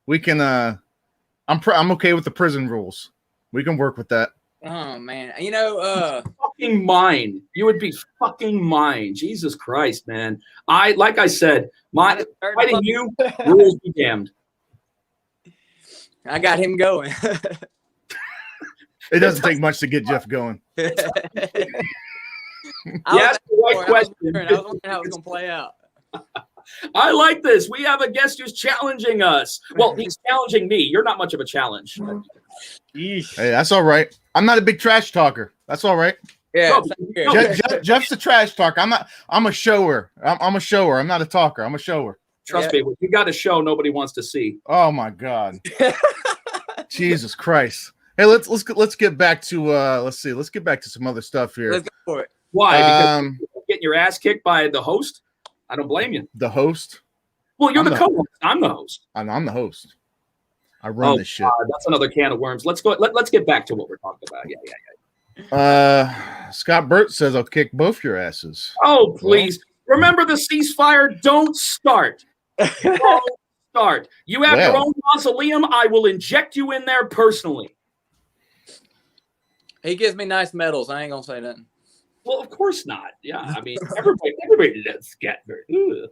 we can. I'm okay with the prison rules. We can work with that. Oh man, Fucking mine. You would be fucking mine. Jesus Christ, man. Like I said, fighting you, rules be damned. I got him going. It doesn't take much to get Jeff going. Yes, the right question. I was wondering how it was going to play out. I like this. We have a guest who's challenging us. Well, he's challenging me. You're not much of a challenge. Hey, that's all right. I'm not a big trash talker. That's all right. Yeah. Jeff's a trash talker. I'm a shower. I'm a shower. I'm not a talker. I'm a shower. Trust me, when you got a show nobody wants to see. Oh my God. Jesus Christ. Hey, let's get back to let's get back to some other stuff here. Let's go for it. Why? Because you're getting your ass kicked by the host? I don't blame you. The host? Well, you're the co-host. I'm the host. I'm the host. I run this shit. That's another can of worms. Let's go. Let's get back to what we're talking about. Yeah. Scott Burt says I'll kick both your asses. Oh, please. Well, remember the ceasefire. Don't start. Don't start. You have your own mausoleum. I will inject you in there personally. He gives me nice medals. I ain't gonna say nothing. Well, of course not. Yeah, I mean, everybody does get very.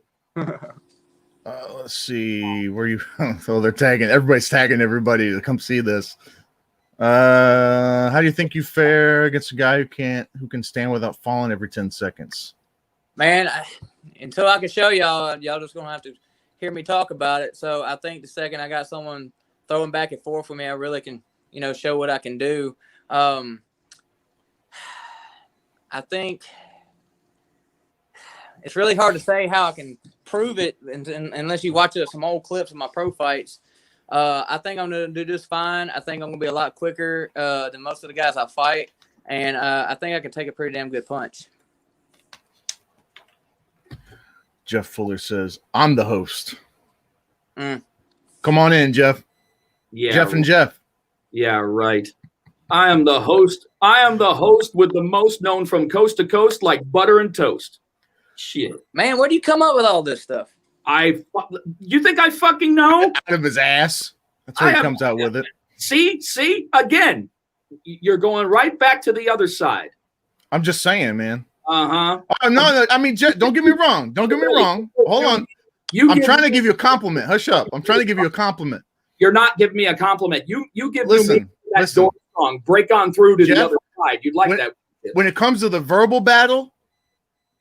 Let's see where you. So they're tagging. Everybody's tagging everybody to come see this. How do you think you fare against a guy who can stand without falling every 10 seconds? Man, until I can show y'all just gonna have to hear me talk about it. So I think the second I got someone throwing back and forth for me, I really can, show what I can do. I think it's really hard to say how I can prove it unless you watch some old clips of my pro fights. I think I'm going to do just fine. I think I'm going to be a lot quicker than most of the guys I fight. And I think I can take a pretty damn good punch. Jeff Fuller says, I'm the host. Come on in, Jeff. Yeah, Jeff and Jeff. Yeah, right. I am the host. I am the host with the most known from coast to coast like butter and toast. Shit. Man, where do you come up with all this stuff? You think I fucking know? Out of his ass. That's where he comes out with it. See? Again, you're going right back to the other side. I'm just saying, man. Uh-huh. Oh, no, I mean, don't get me wrong. Don't get me wrong. Hold on. I'm trying to give you a compliment. Hush up. I'm trying to give you a compliment. You're not giving me a compliment. You give me that door song. Break on through to the other side. You'd like that. When it comes to the verbal battle,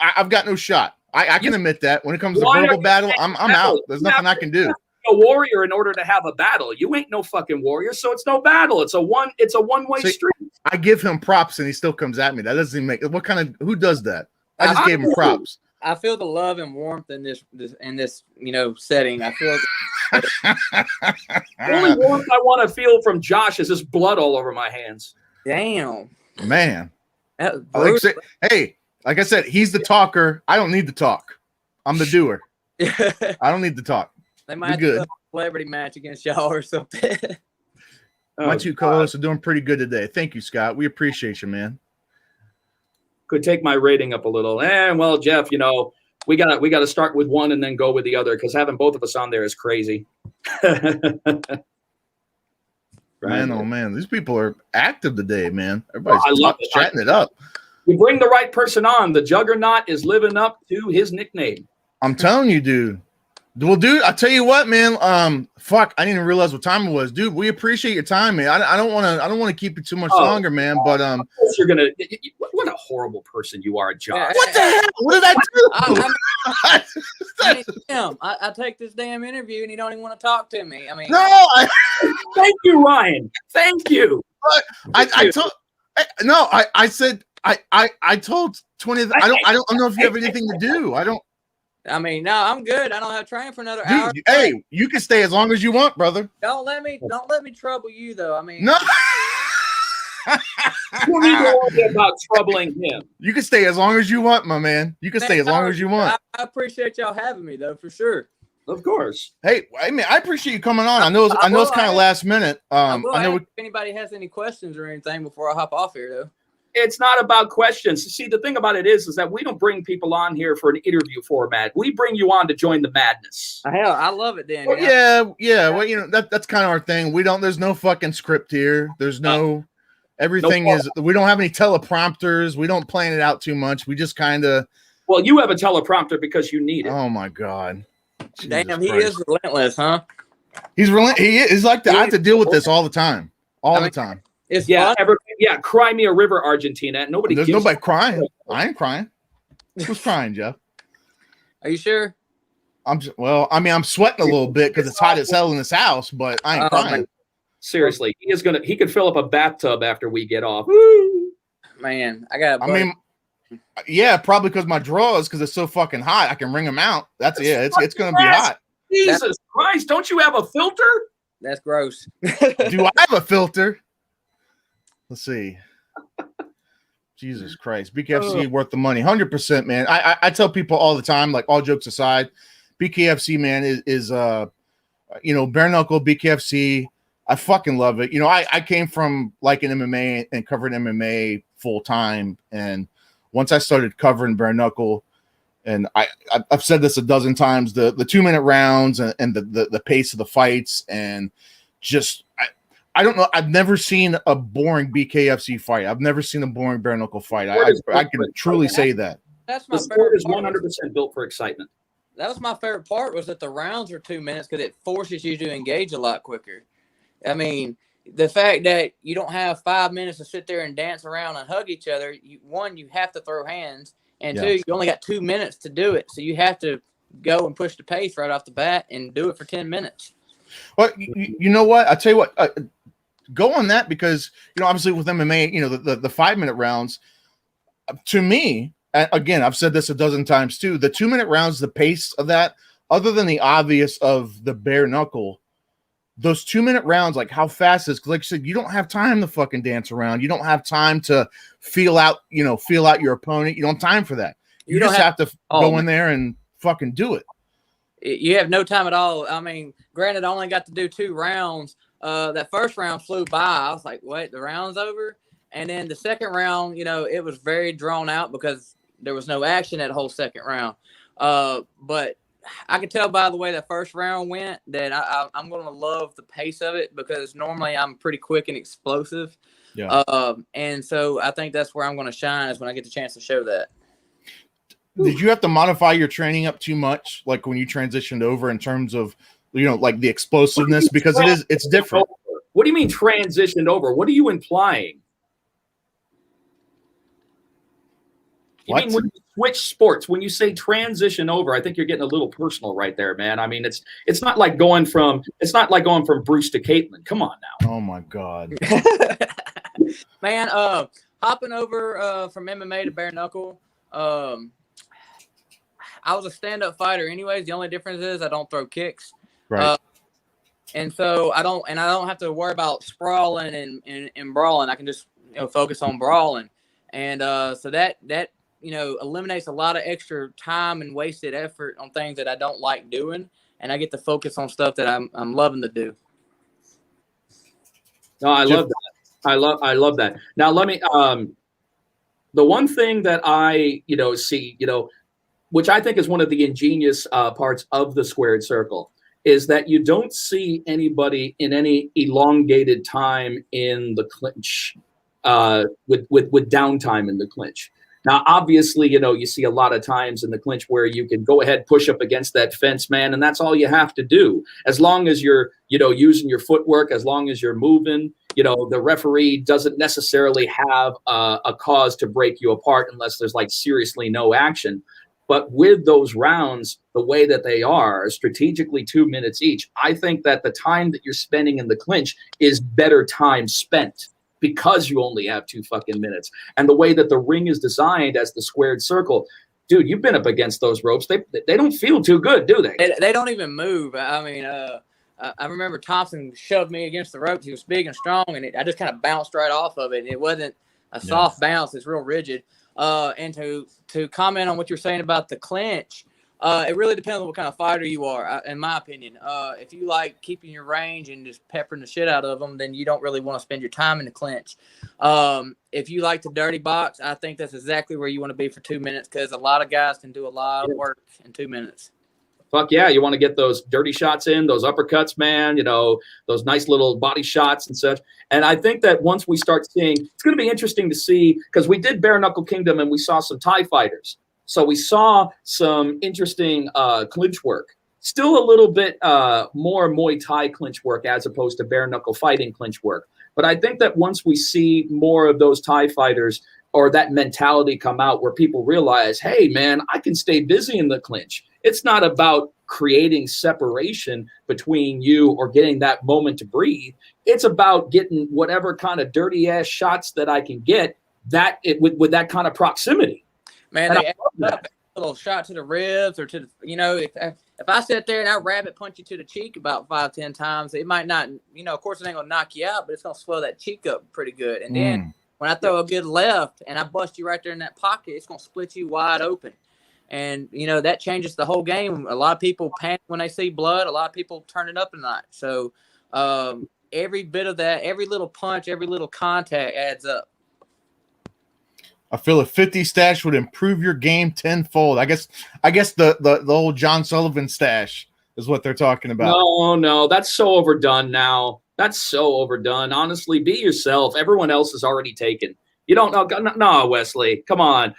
I've got no shot. I can admit that. When it comes to verbal battle, I'm out. There's nothing I can do. A warrior in order to have a battle. You ain't no fucking warrior, so it's no battle. It's a one-way street. I give him props and he still comes at me. That doesn't even make who does that? I just gave him props. I feel the love and warmth in this setting. I feel the only warmth I want to feel from Josh is his blood all over my hands. Damn. Man. Like I said, he's the talker. I don't need to talk. I'm the doer. I don't need to talk. They might do a celebrity match against y'all or something. My two co-hosts are doing pretty good today. Thank you, Scott. We appreciate you, man. Could take my rating up a little. Well, Jeff, we gotta start with one and then go with the other because having both of us on there is crazy. Man, oh man, these people are active today, man. Everybody's chatting it up. You bring the right person on, the Juggernaut is living up to his nickname. I'm telling you, dude. Well, dude, I'll tell you what, man. Fuck, I didn't even realize what time it was, dude. We appreciate your time, man. I don't want to keep you too much longer, man. But you're gonna. What a horrible person you are, Josh. What the hell? What did I do? I take this damn interview and you don't even want to talk to me. I mean, no. Thank you, Ryan. Thank you. I said I told 20. I don't know if you have anything to do. I mean, no, I'm good. I don't have to train for another hour. Hey, you can stay as long as you want, brother. Don't let me trouble you, though. I mean, no. You need to worry about troubling him. You can stay as long as you want, my man. You can stay as long as you want. I appreciate y'all having me, though, for sure. Of course. Hey, I mean, I appreciate you coming on. I know it's kind of last minute. I know if anybody has any questions or anything before I hop off here, though. It's not about questions. See, the thing about it is that we don't bring people on here for an interview format. We bring you on to join the madness. Hell, I love it, Dan. Well, yeah. Well, you know, that's kind of our thing. There's no fucking script here. There's everything is. We don't have any teleprompters. We don't plan it out too much. We just kind of. Well, you have a teleprompter because you need it. Oh my God. Damn, he is relentless, huh? He's relentless. He is like that. I have to deal with this all the time. The time. It's fun. Cry me a river, Argentina. There's nobody crying. I ain't crying. Who's crying, Jeff? Are you sure? I'm sweating a little bit because it's hot as hell in this house, but I ain't crying. Seriously, he could fill up a bathtub after we get off. Man, I got. Yeah, probably because my drawers, because it's so fucking hot, I can wring them out. It's gonna be hot. Jesus Christ, don't you have a filter? That's gross. Do I have a filter? Let's see. Jesus Christ, BKFC worth the money, 100%, man. I tell people all the time, like all jokes aside, BKFC, man, is bare knuckle BKFC. I fucking love it. You know, I came from liking MMA and covering MMA full time, and once I started covering bare knuckle, and I've said this a dozen times, the 2-minute rounds and the pace of the fights, and just I don't know. I've never seen a boring BKFC fight. I've never seen a boring bare knuckle fight. I can truly say that. That's my sport is 100% built for excitement. That was my favorite part, was that the rounds are 2 minutes because it forces you to engage a lot quicker. I mean, the fact that you don't have 5 minutes to sit there and dance around and hug each other, you have to throw hands, and two, you only got 2 minutes to do it. So you have to go and push the pace right off the bat and do it for 10 minutes. Well, you know what? I'll tell you what, go on that, because, obviously with MMA, the 5-minute rounds, to me, again, I've said this a dozen times too, the 2-minute rounds, the pace of that, other than the obvious of the bare knuckle, those 2-minute rounds, like how fast is, because like you said, you don't have time to fucking dance around. You don't have time to feel out your opponent. You don't have time for that. You just have to go in there and fucking do it. You have no time at all. I mean, granted, I only got to do 2 rounds. That first round flew by. I was like, wait, the round's over? And then the second round, it was very drawn out because there was no action that whole second round. But I could tell by the way that first round went that I'm going to love the pace of it, because normally I'm pretty quick and explosive. Yeah. And so I think that's where I'm going to shine, is when I get the chance to show that. Did you have to modify your training up too much, like when you transitioned over, in terms of, like the explosiveness, because it's different? What do you mean transitioned over? What are you implying? You mean when you switch sports, when you say transition over, I think you're getting a little personal right there, man. I mean, it's not like going from Bruce to Caitlin. Come on now. Oh my God. Man, hopping over from MMA to bare knuckle, I was a stand-up fighter anyways. The only difference is I don't throw kicks. Right. And so I don't have to worry about sprawling and brawling. I can just focus on brawling. And so that eliminates a lot of extra time and wasted effort on things that I don't like doing, and I get to focus on stuff that I'm loving to do. No, I love that. I love that. Now let me the one thing that I see, which I think is one of the ingenious parts of the squared circle, is that you don't see anybody in any elongated time in the clinch, with downtime in the clinch. Now, obviously, you see a lot of times in the clinch where you can go ahead, push up against that fence, man, and that's all you have to do. As long as you're, using your footwork, as long as you're moving, the referee doesn't necessarily have a cause to break you apart unless there's like seriously no action. But with those rounds, the way that they are, strategically 2 minutes each, I think that the time that you're spending in the clinch is better time spent, because you only have 2 fucking minutes. And the way that the ring is designed as the squared circle, dude, you've been up against those ropes. They don't feel too good, do they? They don't even move. I mean, I remember Thompson shoved me against the ropes. He was big and strong, and I just kind of bounced right off of it. And it wasn't a soft bounce; it's real rigid. And to comment on what you're saying about the clinch, it really depends on what kind of fighter you are, in my opinion. If you like keeping your range and just peppering the shit out of them, then you don't really want to spend your time in the clinch. If you like the dirty box, I think that's exactly where you want to be for 2 minutes, because a lot of guys can do a lot of work in 2 minutes. Fuck yeah, you want to get those dirty shots in, those uppercuts, man, those nice little body shots and such. And I think that once we start seeing, it's going to be interesting to see, because we did Bare Knuckle Kingdom and we saw some Thai fighters. So we saw some interesting clinch work. Still a little bit more Muay Thai clinch work as opposed to bare knuckle fighting clinch work. But I think that once we see more of those Thai fighters or that mentality come out where people realize, hey, man, I can stay busy in the clinch. It's not about creating separation between you or getting that moment to breathe. It's about getting whatever kind of dirty ass shots that I can get with that kind of proximity. Man, they up a little shot to the ribs or to the, if I sit there and I rabbit punch you to the cheek about 5-10 times, it might not, of course it ain't gonna knock you out, but it's gonna swell that cheek up pretty good. And then when I throw a good left and I bust you right there in that pocket, it's gonna split you wide open. And that changes the whole game. A lot of people panic when they see blood. A lot of people turn it up a notch. So every bit of that, every little punch, every little contact adds up. I feel a 50 stash would improve your game tenfold. I guess the old John Sullivan stash is what they're talking about. No, that's so overdone now. That's so overdone. Honestly, be yourself. Everyone else is already taken. You don't know. No, Wesley, come on.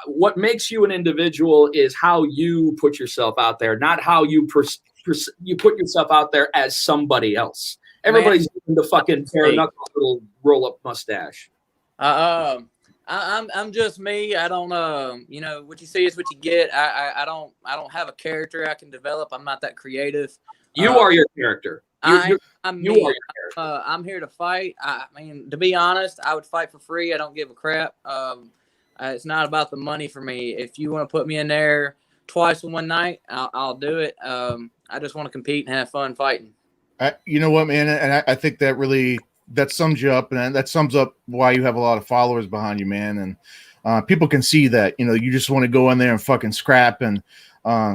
What makes you an individual is how you put yourself out there, not how you you put yourself out there as somebody else. Everybody's doing the fucking bare knuckle little roll up mustache. I'm just me. I don't what you see is what you get. I don't have a character I can develop. I'm not that creative. You are your character. I'm me. You are your character. I'm here to fight. I mean, to be honest, I would fight for free. I don't give a crap. It's not about the money for me. If you want to put me in there twice in one night, I'll do it. I just want to compete and have fun fighting. You know what, man? And I think that sums you up, and that sums up why you have a lot of followers behind you, man. And people can see that, you just want to go in there and fucking scrap. And,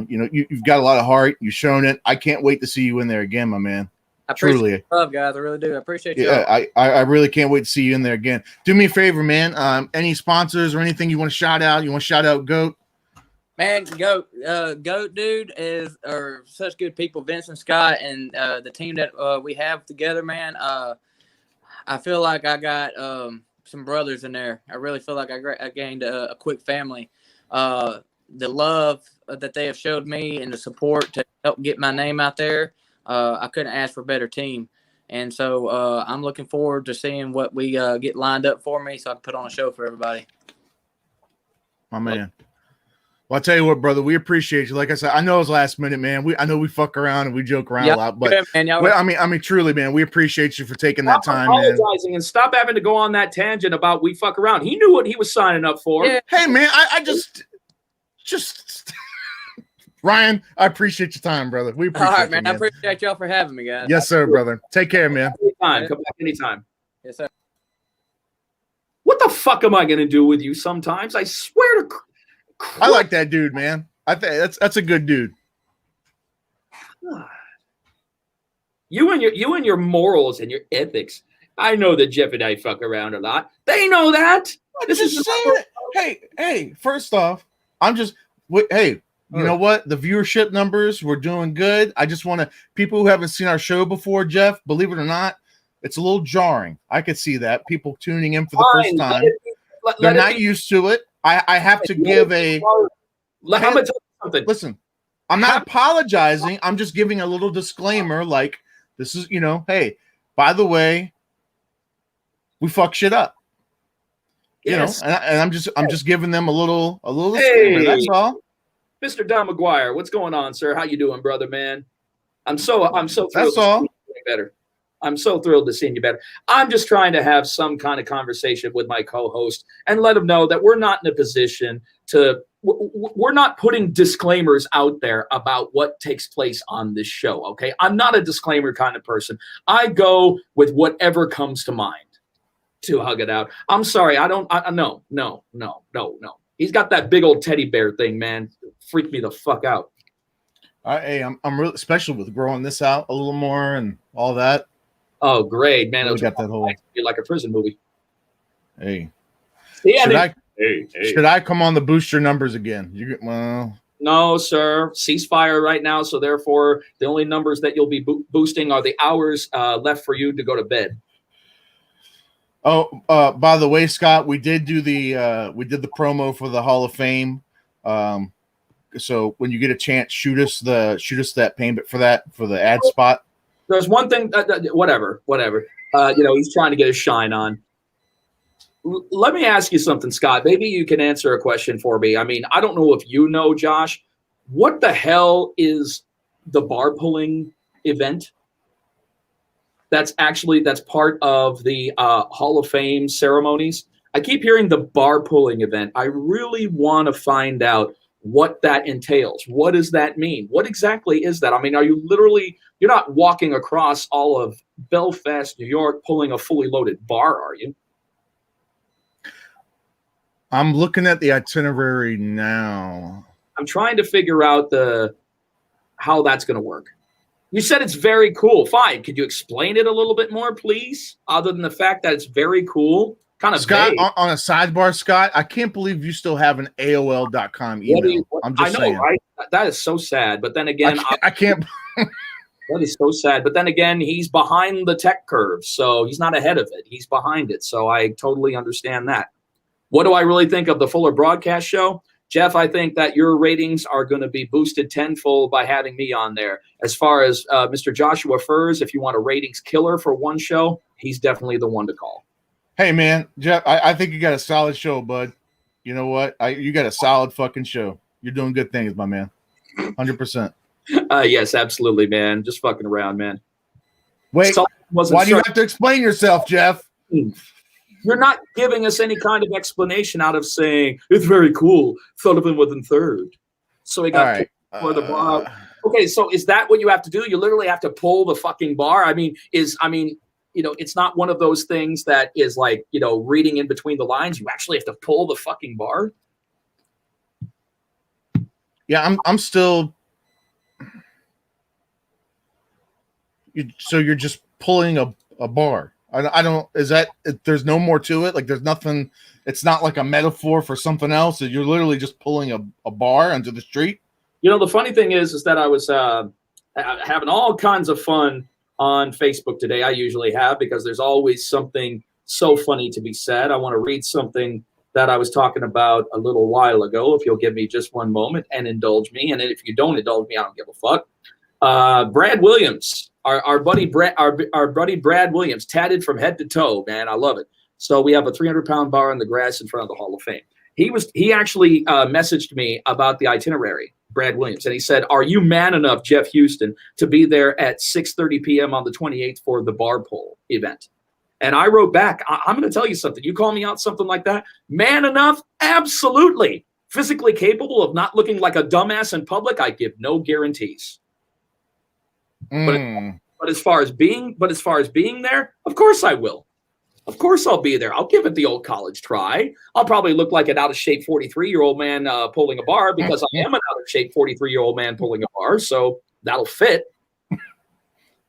you've got a lot of heart. You've shown it. I can't wait to see you in there again, my man. I appreciate the love, guys. I really do. I appreciate you. Yeah, I really can't wait to see you in there again. Do me a favor, man. Any sponsors or anything you want to shout out? You want to shout out Goat? Man, Goat dude are such good people. Vince and Scott and the team that we have together, man. I feel like I got some brothers in there. I really feel like I gained a quick family. The love that they have showed me and the support to help get my name out there, I couldn't ask for a better team. And so I'm looking forward to seeing what we get lined up for me so I can put on a show for everybody. My man. Well, I'll tell you what, brother, we appreciate you. Like I said, I know it was last minute, man. I know we fuck around and we joke around a lot, but I mean, truly, man, we appreciate you for taking that time, man. And stop having to go on that tangent about we fuck around. He knew what he was signing up for. Yeah. Hey, man, I just Ryan, I appreciate your time, brother. We appreciate all right, man. You, man. I appreciate y'all for having me, guys. Yes, sir, brother. Take care, man. Anytime. Come back anytime. Yes, sir. What the fuck am I going to do with you sometimes? I swear to I like that dude, man. I think that's a good dude. You and your morals and your ethics. I know that Jeff and I fuck around a lot. They know that. This is saying. Hey. First off, you know what? The viewership numbers, we're doing good. I just want to people who haven't seen our show before, Jeff. Believe it or not, it's a little jarring. I could see that people tuning in for the first time. They're not used to it. I have to give a. I'm gonna tell you something. Listen, I'm not apologizing. I'm just giving a little disclaimer. Like this is, hey, by the way, we fuck shit up. Yes. And I'm just giving them a little disclaimer. That's all. Mr. Don McGuire, what's going on, sir? How you doing, brother, man? I'm so thrilled. That's all. Better. I'm so thrilled to see you better. I'm just trying to have some kind of conversation with my co-host and let him know that we're not in a position to we're not putting disclaimers out there about what takes place on this show. Okay, I'm not a disclaimer kind of person. I go with whatever comes to mind to hug it out. I'm sorry, no. He's got that big old teddy bear thing, man. Freak me the fuck out. Hey, I'm really special with growing this out a little more and all that. Oh, great, man! Really got that whole like a prison movie. Hey, yeah, should I come on the booster numbers again? Well, no, sir. Ceasefire right now, so therefore the only numbers that you'll be boosting are the hours left for you to go to bed. Oh, by the way, Scott, we did the promo for the Hall of Fame. So when you get a chance, shoot us that payment for the ad spot. There's one thing, whatever. He's trying to get his shine on. Let me ask you something, Scott. Maybe you can answer a question for me. I mean, I don't know if you know, Josh, what the hell is the bar pulling event? That's part of the Hall of Fame ceremonies. I keep hearing the bar pulling event. I really want to find out what that entails. What does that mean? What exactly is that? I mean, you're not walking across all of Belfast, New York, pulling a fully loaded bar, are you? I'm looking at the itinerary now. I'm trying to figure out how that's going to work. You said it's very cool. Fine. Could you explain it a little bit more, please? Other than the fact that it's very cool. Kind of Scott, vague. on a sidebar, Scott, I can't believe you still have an AOL.com email. I'm just saying. Right? That is so sad. But then again, I can't. That is so sad. But then again, he's behind the tech curve, so he's not ahead of it. He's behind it. So I totally understand that. What do I really think of the Fuller Broadcast Show? Jeff, I think that your ratings are going to be boosted tenfold by having me on there. As far as Mr. Joshua Furs, if you want a ratings killer for one show, he's definitely the one to call. Hey, man, Jeff, I think you got a solid show, bud. You know what? You got a solid fucking show. You're doing good things, my man. 100%. Yes, absolutely, man. Just fucking around, man. Wait, why do you have to explain yourself, Jeff? You're not giving us any kind of explanation out of saying, it's very cool. Sullivan was in third. So he got for the bar. Okay, so is that what you have to do? You literally have to pull the fucking bar? It's not one of those things that is like, reading in between the lines. You actually have to pull the fucking bar. Yeah, I'm still. So you're just pulling a bar. I don't. Is that? There's no more to it. Like there's nothing. It's not like a metaphor for something else. You're literally just pulling a bar onto the street. The funny thing is that I was having all kinds of fun on Facebook today. I usually have, because there's always something so funny to be said. I want to read something that I was talking about a little while ago, if you'll give me just one moment and indulge me. And if you don't indulge me, I don't give a fuck. Brad Williams, our buddy Brad Williams, tatted from head to toe, man. I love it. So we have a 300-pound bar on the grass in front of the Hall of Fame. He actually messaged me about the itinerary, Brad Williams, and he said, "Are you man enough, Jeff Houston, to be there at 6:30 p.m. on the 28th for the bar pull event?" And I wrote back, I'm going to tell you something. You call me out something like that, man enough? Absolutely. Physically capable of not looking like a dumbass in public? I give no guarantees. But as far as being there, of course I will. Of course I'll be there. I'll give it the old college try. I'll probably look like an out-of-shape 43-year-old man pulling a bar, because I am an out-of-shape 43-year-old man pulling a bar, so that'll fit.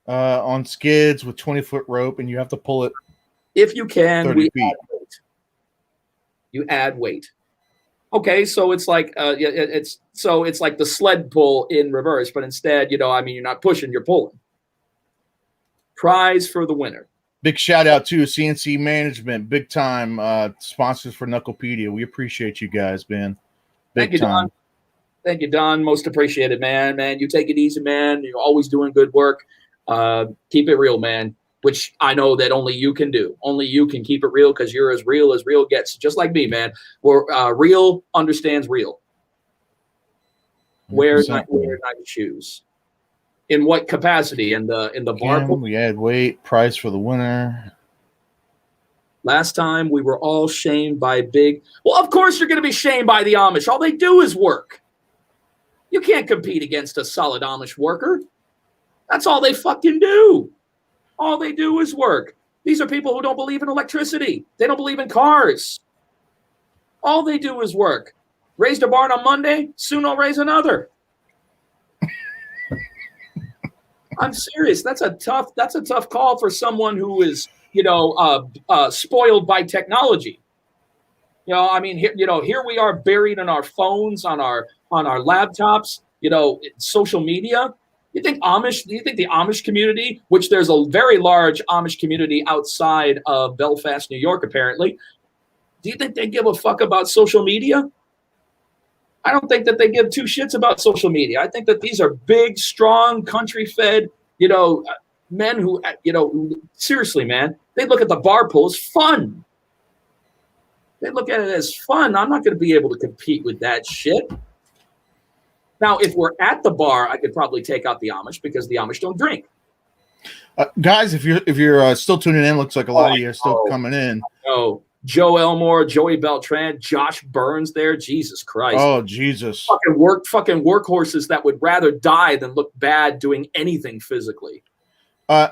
On skids with 20-foot rope, and you have to pull it. If you can, 30 feet. You add weight. Okay, so it's like it's like the sled pull in reverse, but instead, you're not pushing, you're pulling. Prize for the winner. Big shout out to CNC Management, big time sponsors for Knucklepedia. We appreciate you guys, man. Thank you, Don. Thank you, Don. Most appreciated, man. Man, you take it easy, man. You're always doing good work. Keep it real, man, which I know that only you can do. Only you can keep it real, because you're as real gets. Just like me, man. Real understands real. Wear nice shoes. In what capacity? In the bar? We add weight. Prize for the winner. Last time we were all shamed by big. Well, of course you're going to be shamed by the Amish. All they do is work. You can't compete against a solid Amish worker. That's all they fucking do. All they do is work. These are people who don't believe in electricity. They don't believe in cars. All they do is work. Raised a barn on Monday, soon I'll raise another. I'm serious. That's a tough call for someone who is, spoiled by technology. I mean, here we are buried in our phones, on our laptops, social media. Do you think the Amish community, which there's a very large Amish community outside of Belfast, New York, apparently, do you think they give a fuck about social media? I don't think that they give two shits about social media. I think that these are big, strong, country-fed, men who, seriously, man, they look at the bar pool as fun. They look at it as fun. I'm not going to be able to compete with that shit. Now, if we're at the bar, I could probably take out the Amish because the Amish don't drink. Guys, if you're still tuning in, looks like a lot of you are still coming in. Oh, Joe Elmore, Joey Beltran, Josh Burns there. Jesus Christ. Oh, Jesus. Fucking workhorses that would rather die than look bad doing anything physically.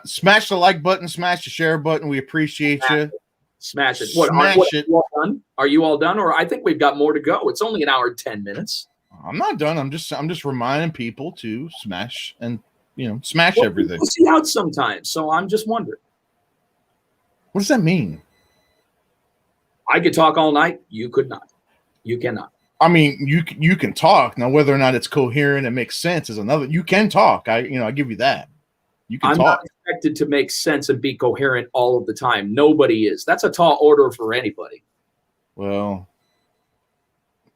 Smash the like button, smash the share button. We appreciate you. Smash it. Smash it. Are you all done? Are you all done? Or I think we've got more to go. It's only an hour and 10 minutes. I'm not done. I'm just reminding people to smash and smash everything. We'll see out sometimes. So I'm just wondering. What does that mean? I could talk all night. You could not. You cannot. I mean, you can talk. Now, whether or not it's coherent and makes sense is another. You can talk. I give you that. You can I'm talk. not expected to make sense and be coherent all of the time. Nobody is. That's a tall order for anybody. Well,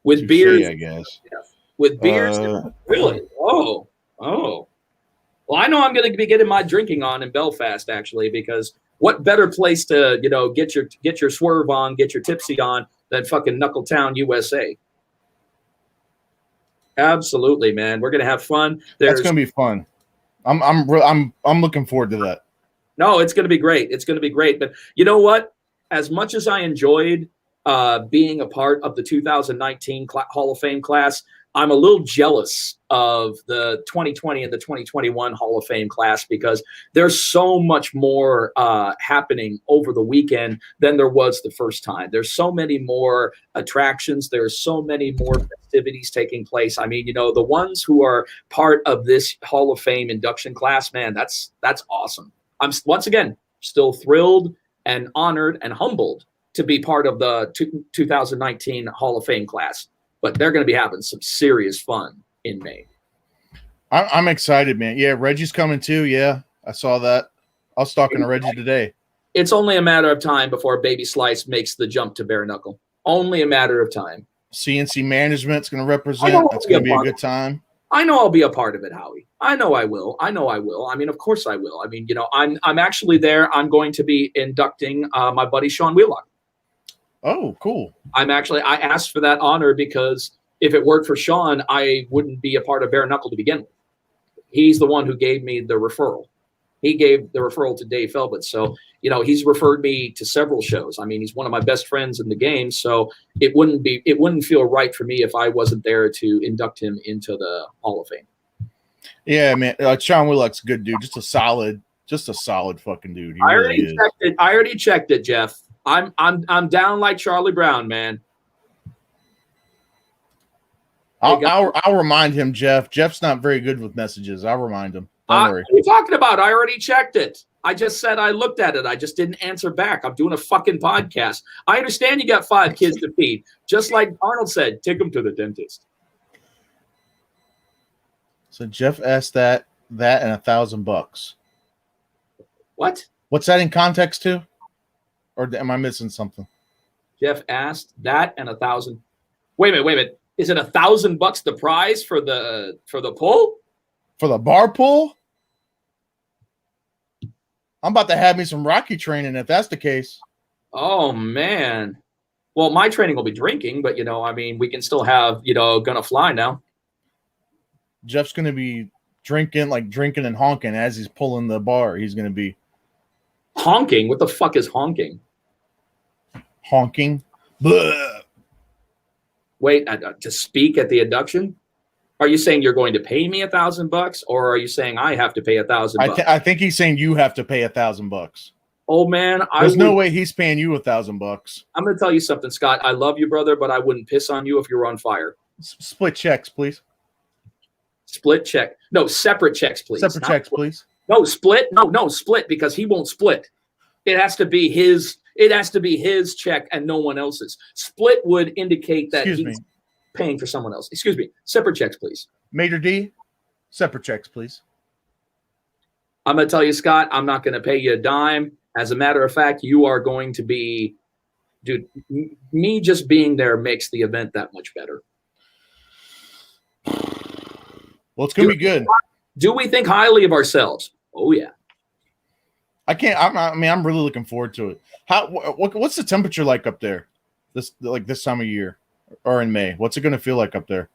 with beers, I guess. Yeah. With beers, really? Oh. Well, I know I'm going to be getting my drinking on in Belfast, actually, because what better place to get your swerve on, get your tipsy on than fucking Knuckletown, USA? Absolutely, man. We're gonna have fun. That's gonna be fun. I'm looking forward to that. No, it's gonna be great. It's gonna be great. But you know what? As much as I enjoyed being a part of the 2019 Hall of Fame class, I'm a little jealous of the 2020 and the 2021 Hall of Fame class because there's so much more happening over the weekend than there was the first time. There's so many more attractions. There's so many more festivities taking place. I mean, the ones who are part of this Hall of Fame induction class, man, that's awesome. I'm once again still thrilled and honored and humbled to be part of the 2019 Hall of Fame class. But they're going to be having some serious fun in May. I'm excited, man. Yeah, Reggie's coming too. Yeah, I saw that. I was talking to Reggie today. It's only a matter of time before Baby Slice makes the jump to bare knuckle. Only a matter of time. CNC Management's going to represent. That's going to be a good time. I know I'll be a part of it, Howie. I know I will. I mean, of course I will. I mean, I'm actually there. I'm going to be inducting my buddy Sean Wheelock. Oh, cool. I asked for that honor because if it worked for Sean, I wouldn't be a part of bare knuckle to begin with. He's the one who gave me the referral. He gave the referral to Dave Felbert. So, he's referred me to several shows. I mean, he's one of my best friends in the game. So it wouldn't feel right for me if I wasn't there to induct him into the Hall of Fame. Yeah, man. Sean Wheelock's a good dude. Just a solid fucking dude. I already checked it, Jeff. I'm down like Charlie Brown, man. I'll remind him, Jeff. Jeff's not very good with messages. I'll remind him. Don't worry. What are you talking about? I already checked it. I just said I looked at it. I just didn't answer back. I'm doing a fucking podcast. I understand you got 5 kids to feed. Just like Arnold said, take them to the dentist. So Jeff asked that and $1,000. What? What's that in context to? Or am I missing something? Jeff asked that and 1,000. Wait a minute. Is it $1,000 the prize for the pull? For the bar pull? I'm about to have me some Rocky training if that's the case. Oh man. Well, my training will be drinking, but we can still have, gonna fly now. Jeff's gonna be drinking and honking as he's pulling the bar. He's gonna be honking. What the fuck is honking? honking. Blah. Wait, to speak at the induction? Are you saying you're going to pay me $1,000, or are you saying I have to pay $1,000? I think he's saying you have to pay $1,000. Oh man, there's no way he's paying you $1,000. I'm going to tell you something, Scott. I love you, brother, but I wouldn't piss on you if you were on fire. Split checks, please. Split check. No, separate checks, please. Separate checks, please. No, split. No, split, because he won't split. It has to be his. It has to be his check and no one else's. Split would indicate that he's paying for someone else. Excuse me. Separate checks, please. Major D, separate checks, please. I'm going to tell you, Scott, I'm not going to pay you a dime. As a matter of fact, you are going to be, dude, me just being there makes the event that much better. Well, it's going to be good. Do we think highly of ourselves? Oh, yeah. I'm really looking forward to it. What's the temperature like up there this time of year or in May? What's it going to feel like up there?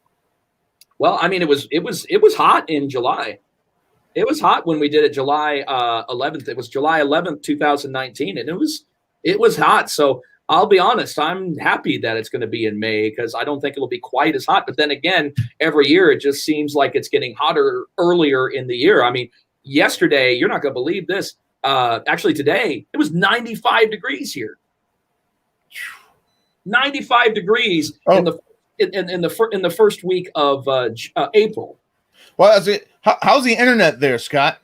Well, I mean, it was hot in July. It was hot when we did it July 11th. It was July 11th, 2019, and it was hot. So I'll be honest, I'm happy that it's going to be in May, because I don't think it'll be quite as hot. But then again, every year it just seems like it's getting hotter earlier in the year. I mean, yesterday, you're not going to believe this. Actually, today it was 95 degrees here. 95 degrees in the first week of April. Well, how's the internet there, Scott?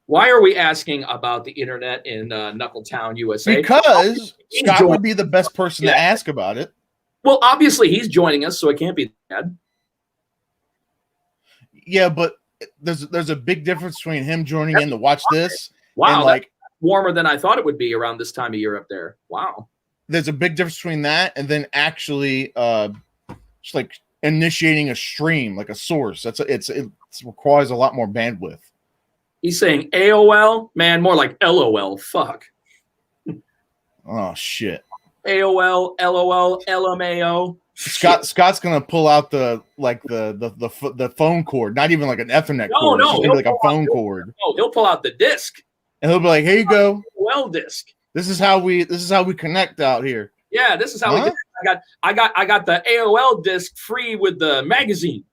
Why are we asking about the internet in Knuckletown, USA? Because Scott would be the best person to ask about it. Well, obviously he's joining us, so it can't be bad. Yeah, but there's a big difference between him joining in to watch this. Wow, and like warmer than I thought it would be around this time of year up there. Wow. There's a big difference between that and then actually just like initiating a stream, like a source. It requires a lot more bandwidth. He's saying AOL, man, more like LOL. Fuck. Oh shit. AOL, LOL, LMAO. Scott's gonna pull out the phone cord, not even like an Ethernet cord. No, it's like a phone cord. No, he'll pull out the disc, and he'll be like, "Here you go, well disc. This is how we connect out here." Yeah, this is how we do it. I got the AOL disc free with the magazine.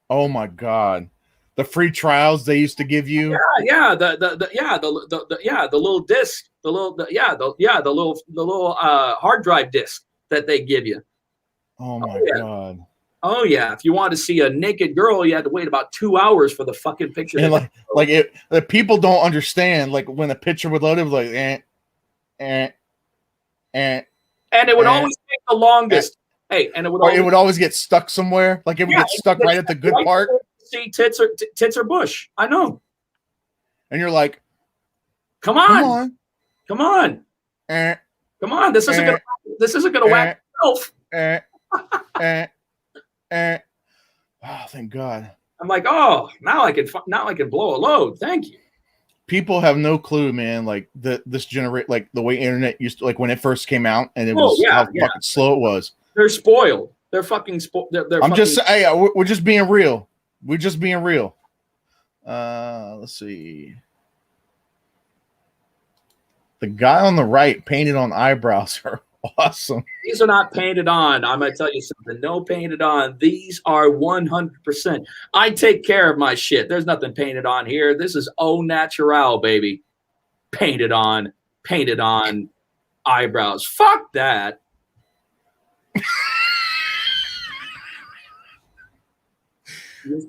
Oh my god, the free trials they used to give you. Yeah, the little disc, the little hard drive disc that they give you. Oh my god. Oh yeah. If you wanted to see a naked girl, you had to wait about 2 hours for the fucking picture. And the people don't understand. Like when a picture would load, it was like and it would always take the longest. And it would always get stuck somewhere. Like it would get stuck right at the good part. See tits or bush. I know. And you're like, come on. Come on. This isn't gonna whack itself. Oh, thank God. I'm like, oh, now I can blow a load. Thank you. People have no clue, man. Like this generate, like the way internet used to, like when it first came out, and it was how fucking slow it was. They're spoiled. They're fucking spoiled. We're just being real. We're just being real. Let's see. The guy on the right painted on eyebrows are awesome. These are not painted on. I'm going to tell you something. No painted on. These are 100%. I take care of my shit. There's nothing painted on here. This is au natural, baby. Painted on eyebrows. Fuck that.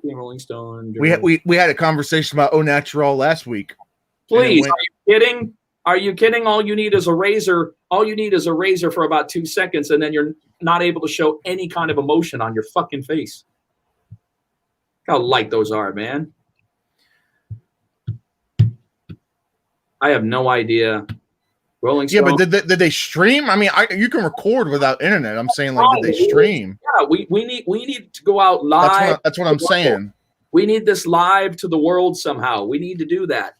Rolling Stone. We had a conversation about au natural last week. Please, are you kidding? Are you kidding? All you need is a razor. All you need is a razor for about 2 seconds, and then you're not able to show any kind of emotion on your fucking face. How light those are, man. I have no idea. Rolling Stone. Yeah, but did they stream? I mean, you can record without internet. I'm saying, like, did they stream? Yeah, we need to go out live. That's what I'm saying. We need this live to the world somehow. We need to do that.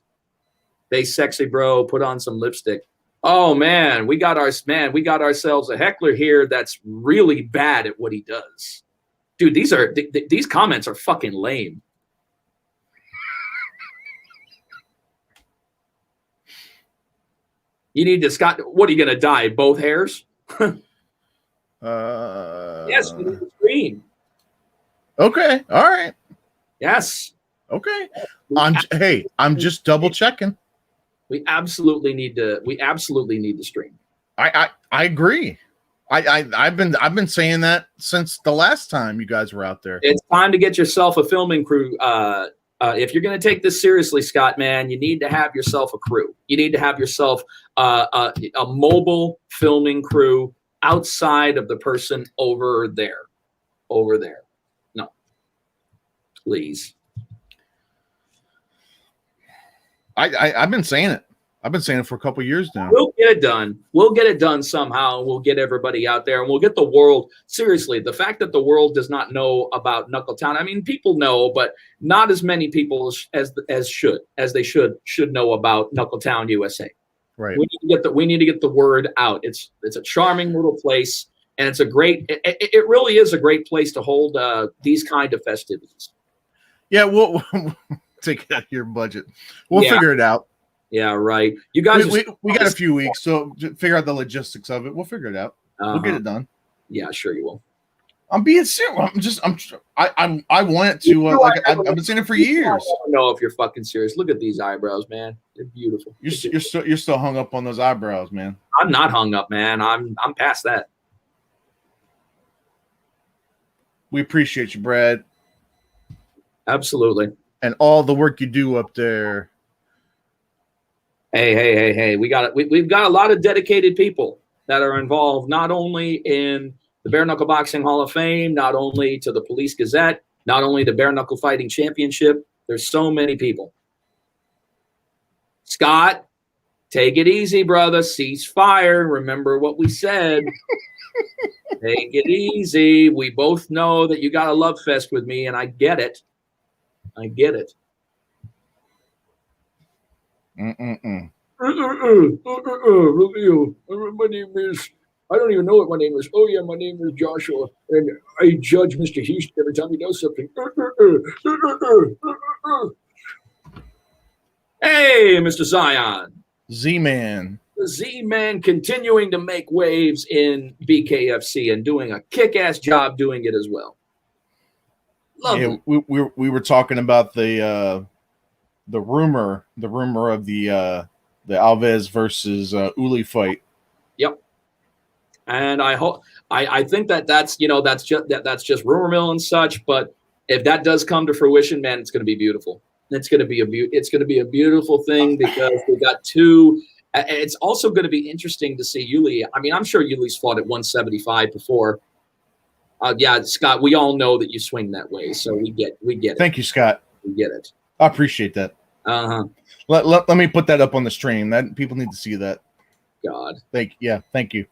They sexy bro, put on some lipstick. Oh man, we got ourselves a heckler here that's really bad at what he does. Dude, these comments are fucking lame. You need to, Scott. What are you going to dye? Both hairs? Yes, we need to screen. Okay. All right. Yes. Okay. I'm just double checking. We absolutely need to. We absolutely need to stream. I agree. I've been saying that since the last time you guys were out there. It's time to get yourself a filming crew. If you're going to take this seriously, Scott, man, you need to have yourself a crew. You need to have yourself a mobile filming crew outside of the person over there. Over there. No. Please. I've been saying it. I've been saying it for a couple of years now. We'll get it done. We'll get it done somehow. We'll get everybody out there, and we'll get the world. Seriously, the fact that the world does not know about Knuckletown. I mean, people know, but not as many people as they should know about Knuckletown, USA. Right. We need to get the word out. It's a charming little place, and it's a great. It really is a great place to hold these kind of festivities. Yeah, we'll take it out of your budget. We'll figure it out. Yeah, right. You guys, we got a few weeks, so figure out the logistics of it. We'll figure it out. We'll get it done. Yeah, sure you will. I'm being serious. I want it to. I've been saying it for years. I don't know if you're fucking serious. Look at these eyebrows, man. They're beautiful. You're still hung up on those eyebrows, man. I'm not hung up, man. I'm past that. We appreciate you, Brad. Absolutely. And all the work you do up there. Hey. We've got a lot of dedicated people that are involved, not only in the Bare Knuckle Boxing Hall of Fame, not only to the Police Gazette, not only the Bare Knuckle Fighting Championship. There's so many people. Scott, take it easy, brother. Cease fire. Remember what we said. Take it easy. We both know that you got a love fest with me, and I get it. I get it. Mm. My name is, I don't even know what my name is. Oh, yeah, my name is Joshua, and I judge Mr. Houston every time he does something. Hey, Mr. Zion. Z-Man. The Z-Man continuing to make waves in BKFC and doing a kick-ass job doing it as well. Lovely. Yeah, we were talking about the rumor of the Alves versus Uli fight. Yep. And I think that's just rumor mill and such. But if that does come to fruition, man, it's going to be beautiful. It's going to be a beautiful thing because we got two. It's also going to be interesting to see Uli. I mean, I'm sure Uli's fought at 175 before. Yeah, Scott, we all know that you swing that way, so we get it. Thank you, Scott. We get it. I appreciate that. Let me put that up on the stream. That people need to see that. God. Thank you.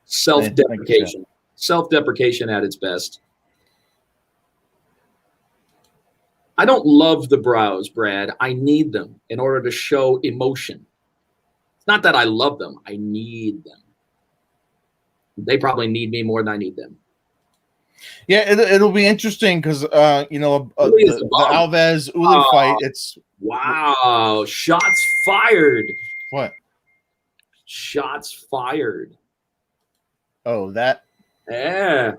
Self-deprecation. Self-deprecation at its best. I don't love the brows, Brad. I need them in order to show emotion. It's not that I love them. I need them. They probably need me more than I need them. Yeah, it'll be interesting because the Alves Uli fight. It's wow, shots fired. What? Shots fired. Oh, that. Yeah.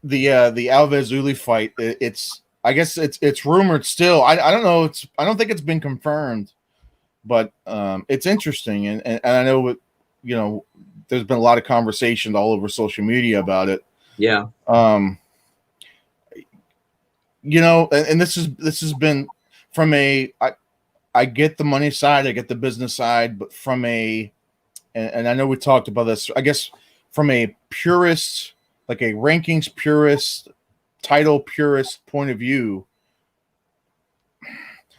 The Alves Uli fight. I guess it's rumored still. I don't know. I don't think it's been confirmed. But it's interesting, and I know there's been a lot of conversation all over social media about it. Yeah. And this has been from I get the money side, I get the business side, but from and I know we talked about this. I guess from a purist, like a rankings purist, title purist point of view.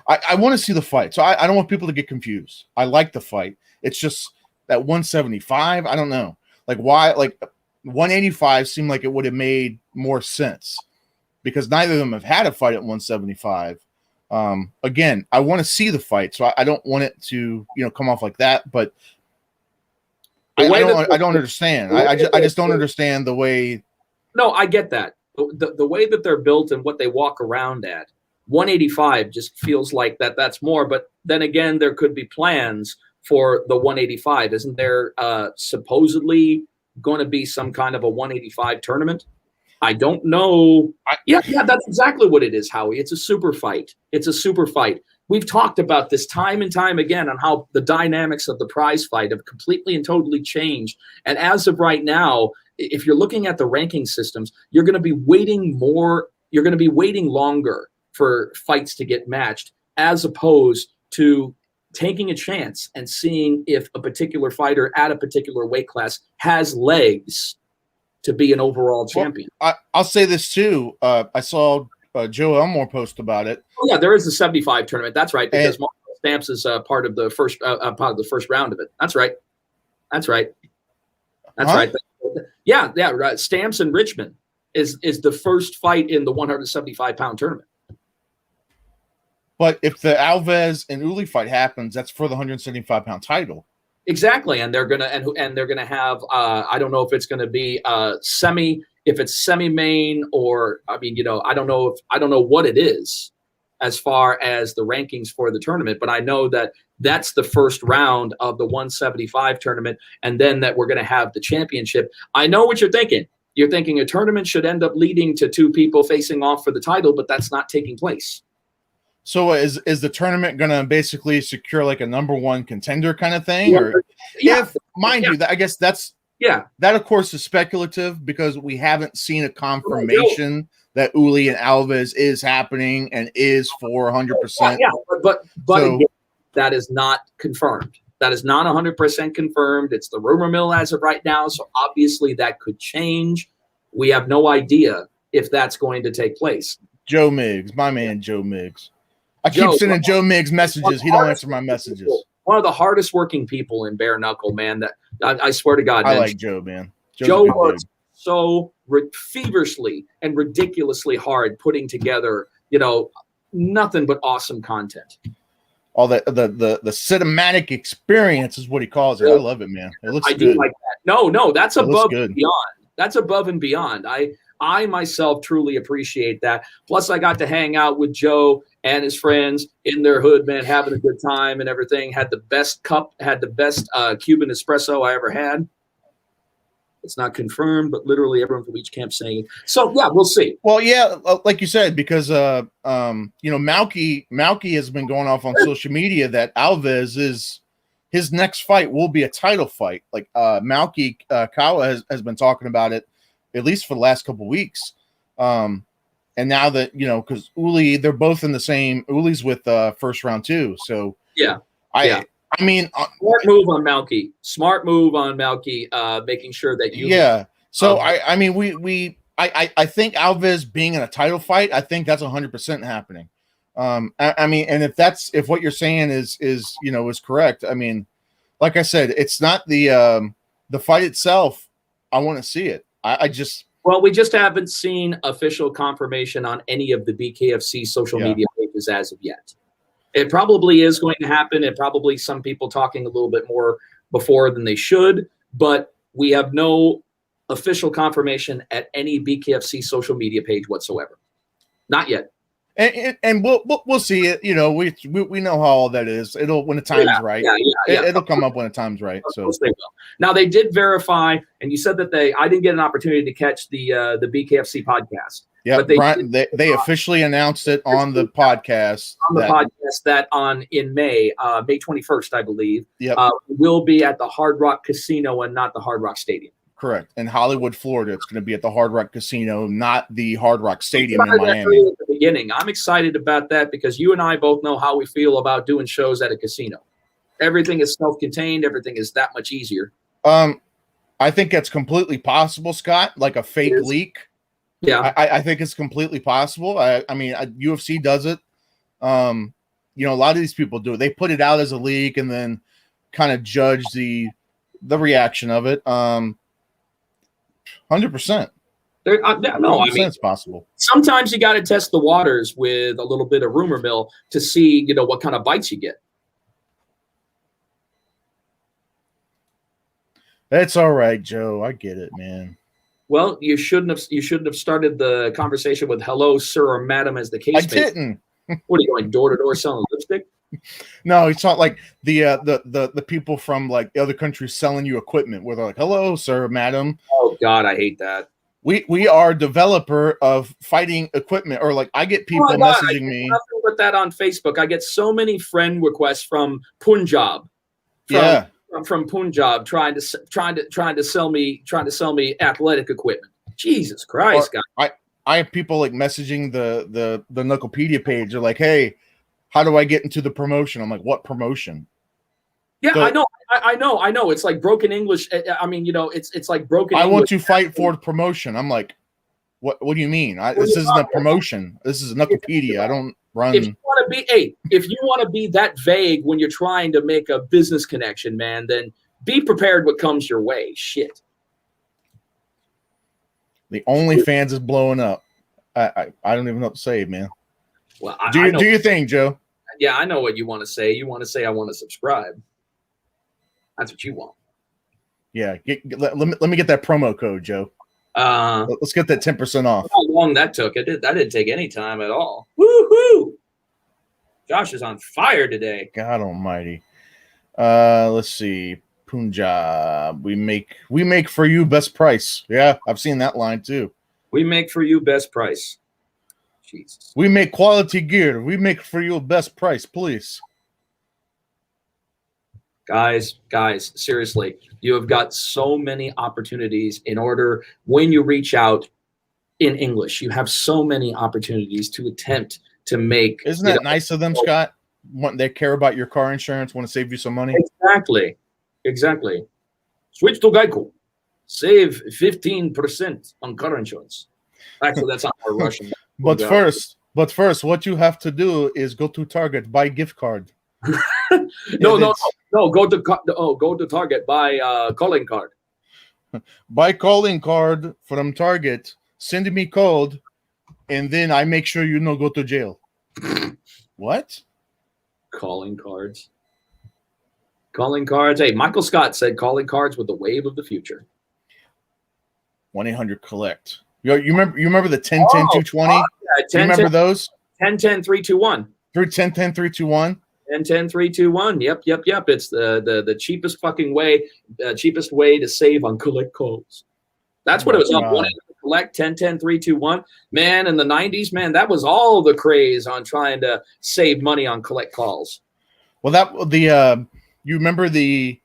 I want to see the fight, so I don't want people to get confused. I like the fight. It's just that 175. I don't know, like why, like 185 seemed like it would have made more sense because neither of them have had a fight at 175. Again, I want to see the fight, so I don't want it to come off like that. But I don't understand. I just don't understand the way. No, I get that. The way that they're built and what they walk around at. 185 just feels like that's more. But then again, there could be plans for the 185. Isn't there supposedly going to be some kind of a 185 tournament? I don't know. Yeah, that's exactly what it is, Howie. It's a super fight. It's a super fight. We've talked about this time and time again on how the dynamics of the prize fight have completely and totally changed. And as of right now, if you're looking at the ranking systems, you're going to be waiting more. You're going to be waiting longer for fights to get matched, as opposed to taking a chance and seeing if a particular fighter at a particular weight class has legs to be an overall champion. Well, I'll say this too. I saw Joe Elmore post about it. Oh yeah, there is a 75 tournament. That's right, because Stamps is part of the first round of it. That's right. That's right. Yeah. Right. Stamps and Richmond is the first fight in the 175-pound tournament. But if the Alves and Uli fight happens, that's for the 175-pound title. Exactly, and they're gonna have I don't know if it's gonna be if it's semi-main, or I don't know what it is as far as the rankings for the tournament, but I know that that's the first round of the 175 tournament, and then that we're gonna have the championship. I know what you're thinking. You're thinking a tournament should end up leading to two people facing off for the title, but that's not taking place. So is the tournament going to basically secure like a number one contender kind of thing? Yeah. I guess that of course is speculative, because we haven't seen a confirmation that Uli and Alves is happening and is for 100%. Yeah, but again, that is not confirmed. That is not 100% confirmed. It's the rumor mill as of right now, so obviously that could change. We have no idea if that's going to take place. Joe Miggs, my man Joe Miggs. I keep sending Joe Miggs messages. He don't answer my messages. One of the hardest working people in bare knuckle, man. That I swear to God, man. I like Joe, man. Joe works so feverishly and ridiculously hard putting together, nothing but awesome content. All the cinematic experience is what he calls it. I love it, man. It looks good. I do like that. No, that's above and beyond. That's above and beyond. I myself truly appreciate that. Plus, I got to hang out with Joe and his friends in their hood, man, having a good time and everything. Had the best Cuban espresso I ever had. It's not confirmed, but literally everyone from each camp saying it. So, yeah, we'll see. Well, yeah, like you said, because, Malky has been going off on social media that Alves is his next fight will be a title fight. Like Malky Kawa has been talking about it at least for the last couple of weeks. And now that, because Uli, they're both in the same, Uli's with first round too. So yeah, I mean, smart move on Malky, making sure that you, So I think Alves being in a title fight, I think that's 100% happening. And if what you're saying is correct. I mean, like I said, it's not the fight itself. I want to see it. We just haven't seen official confirmation on any of the BKFC social media pages as of yet. It probably is going to happen, and probably some people talking a little bit more before than they should, but we have no official confirmation at any BKFC social media page whatsoever. Not yet. And we'll see it. We know how all that is. It'll when the time's right. It'll come up when the time's right. So now they did verify, and you said that I didn't get an opportunity to catch the BKFC podcast. Yeah, they officially announced it on the podcast. In May 21st, I believe. Yeah, will be at the Hard Rock Casino and not the Hard Rock Stadium. Correct. In Hollywood, Florida, it's going to be at the Hard Rock Casino, not the Hard Rock Stadium in Miami. At the beginning, I'm excited about that because you and I both know how we feel about doing shows at a casino. Everything is self-contained. Everything is that much easier. I think that's completely possible, Scott. Like a fake leak. Yeah, I think it's completely possible. I mean, UFC does it. A lot of these people do it. They put it out as a leak and then kind of judge the reaction of it. 100%. It's possible. Sometimes you got to test the waters with a little bit of rumor mill to see, what kind of bites you get. That's all right, Joe. I get it, man. Well, you shouldn't have started the conversation with "hello, sir" or "madam" as the case. I didn't. What are you going door to door selling lipstick? No, it's not like the people from like the other countries selling you equipment where they're like, "Hello, sir, madam. Oh God, I hate that. We are developer of fighting equipment," or like I get people messaging me. Nothing but that on Facebook. I get so many friend requests from Punjab. From Punjab trying to sell me athletic equipment. Jesus Christ, guys. I have people like messaging the Knucklepedia page. They're like, "Hey, how do I get into the promotion?" I'm like, "What promotion?" Yeah, so, I know. It's like broken English. I mean, it's like broken. I want to fight for the promotion. I'm like, what do you mean? This isn't a promotion. This is Knucklepedia. I don't run. If you want to be that vague when you're trying to make a business connection, man, then be prepared what comes your way. Shit. The OnlyFans is blowing up. I don't even know what to say, man. Well, do your thing, Joe. Yeah, I know what you want to say. You want to say I want to subscribe. That's what you want. Yeah, let me get that promo code, Joe. Let's get that 10% off. How long that took? That didn't take any time at all. Woohoo! Josh is on fire today. God almighty. Let's see. Punjab. We make for you best price. Yeah, I've seen that line too. We make for you best price. Jesus. We make quality gear. We make for you best price, please. Guys, seriously, you have got so many opportunities when you reach out in English. You have so many opportunities to attempt to make. Isn't that nice of them, Scott? They care about your car insurance, want to save you some money. Exactly. Switch to Geico. Save 15% on car insurance. Actually, that's not our Russian. But first, what you have to do is go to Target, buy gift card. No. Go to Target, buy calling card. Buy calling card from Target. Send me code, and then I make sure you go to jail. What? Calling cards. Hey, Michael Scott said calling cards with the wave of the future. 1-800-COLLECT. You remember the 10-10-220? Yeah, you remember those? 10-10-3-2-1. 10-10-3-2-1. 10-10-3-2-1. Yep. It's the cheapest fucking way, cheapest way to save on collect calls. That's what it was on. 1-800-COLLECT 10-10-3-2-1. Man, in the 90s, man, that was all the craze on trying to save money on collect calls. Well, you remember the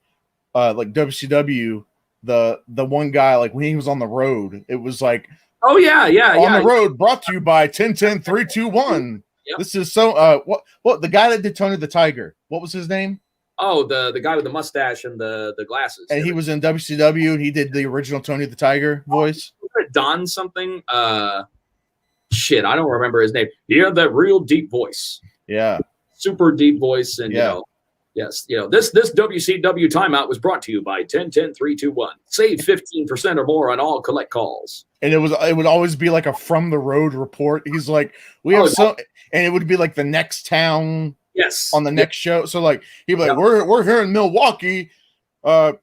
like WCW, the one guy, like when he was on the road, it was like, oh yeah. On the road, brought to you by 10-10-3-2-1. Yep. This is so what the guy that did Tony the Tiger, what was his name? Oh, the guy with the mustache and the glasses. And he was in WCW and he did the original Tony the Tiger voice. Don something. Shit, I don't remember his name. He had that real deep voice. Yeah. Super deep voice. And yes, this WCW timeout was brought to you by 10-10-3-2-1. Save 15% or more on all collect calls. And it would always be like a from the road report. He's like, and it would be like the next town on the next show. So like he'd be like, we're here in Milwaukee, brought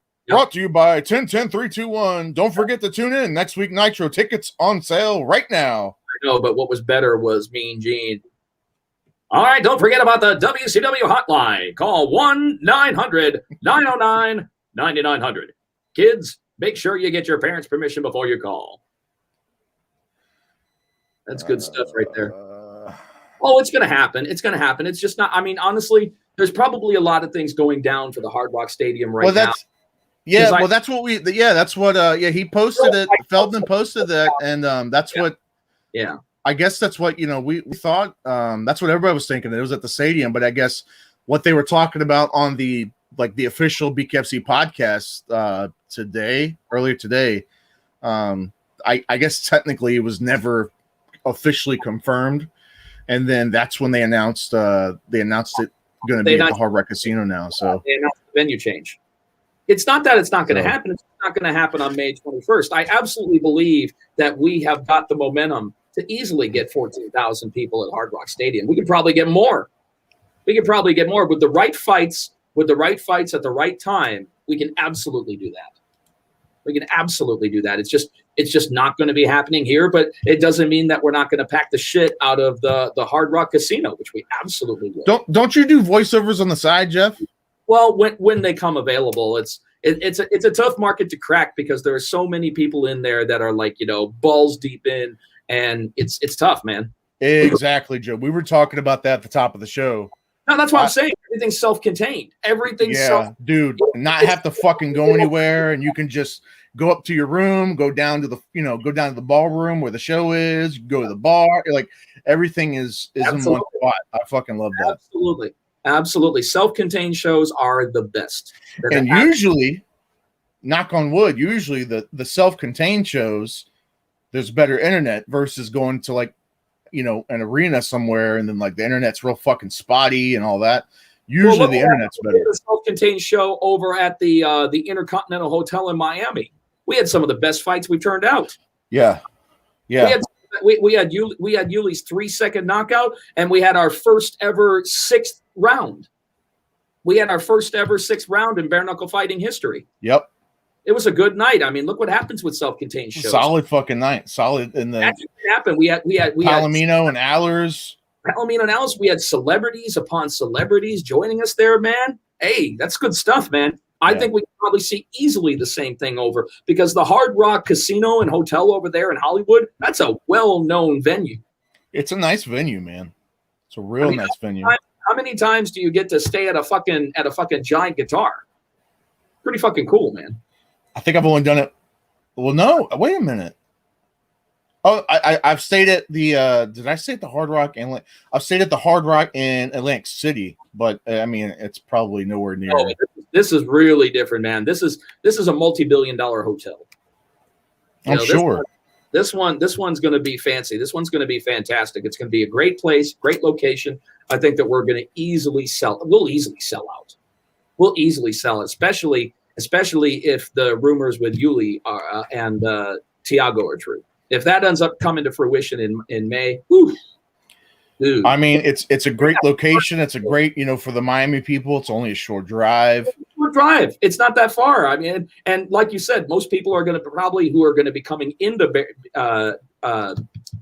to you by 10-10-3-2-1. Don't forget to tune in next week. Nitro tickets on sale right now. I know, but what was better was Mean Gene. All right, don't forget about the WCW hotline. Call 1-900-909-9900. Kids, make sure you get your parents' permission before you call. That's good stuff right there. Oh, it's going to happen. It's just not, I mean, honestly, there's probably a lot of things going down for the Hard Rock Stadium now. Yeah, well, that's what he posted it. Feldman posted that, and that's what. Yeah. I guess that's what we thought. That's what everybody was thinking. It was at the stadium, but I guess what they were talking about on the official BKFC podcast earlier today. I guess technically it was never officially confirmed, and then that's when they announced it going to be at the Hard Rock Casino now. So they announced the venue change. It's not that it's not going to happen. It's not going to happen on May 21st. I absolutely believe that we have got the momentum to easily get 14,000 people at Hard Rock Stadium. We could probably get more. With the right fights. With the right fights at the right time, we can absolutely do that. We can absolutely do that. It's just not going to be happening here, but it doesn't mean that we're not going to pack the shit out of the Hard Rock Casino, which we absolutely will. Don't you do voiceovers on the side, Jeff? Well, when they come available, it's a tough market to crack because there are so many people in there that are like, balls deep in, and it's tough, man. Exactly, Joe. We were talking about that at the top of the show. No, that's what I'm saying. Everything's self-contained. Everything's dude, not have to fucking go anywhere, and you can just go up to your room, go down to the ballroom where the show is, go to the bar. Like everything is in one spot. I fucking love that. Absolutely. Self-contained shows are the best. And usually, knock on wood, usually the self-contained shows, there's better internet versus going to like, an arena somewhere and then like the internet's real fucking spotty and all that. Usually the internet's better. A self-contained show over at the Intercontinental Hotel in Miami. We had some of the best fights we turned out. Yeah. We had Yuli's 3-second knockout, and we had our first ever 6th round. We had our first ever 6th round in bare knuckle fighting history. Yep. It was a good night. I mean, look what happens with self-contained shows. Solid fucking night. Solid in the. That happened. We had Palomino and Allers. We had celebrities upon celebrities joining us there, man. Hey, that's good stuff, man. I think we can probably see easily the same thing over because the Hard Rock Casino and Hotel over there in Hollywood, that's a well-known venue. It's a nice venue, man. It's a real nice venue. How many times do you get to stay at a fucking giant guitar? Pretty fucking cool, man. I think I've only done it. Well, no, wait a minute. Oh, I've stayed at the. Did I stay at the Hard Rock? I've stayed at the Hard Rock in Atlantic City, but I mean, it's probably nowhere near. Oh, this is really different, man. This is a multi-billion-dollar hotel. I'm sure. This one's going to be fancy. This one's going to be fantastic. It's going to be a great place, great location. I think that we're going to easily sell. We'll easily sell out. We'll easily sell it, especially if the rumors with Yuli and Tiago are true. If that ends up coming to fruition in May, whew, dude. I mean, it's a great location. It's a great, for the Miami people. It's only a short drive. It's not that far. I mean, and like you said, most people are going to probably who are going to be coming into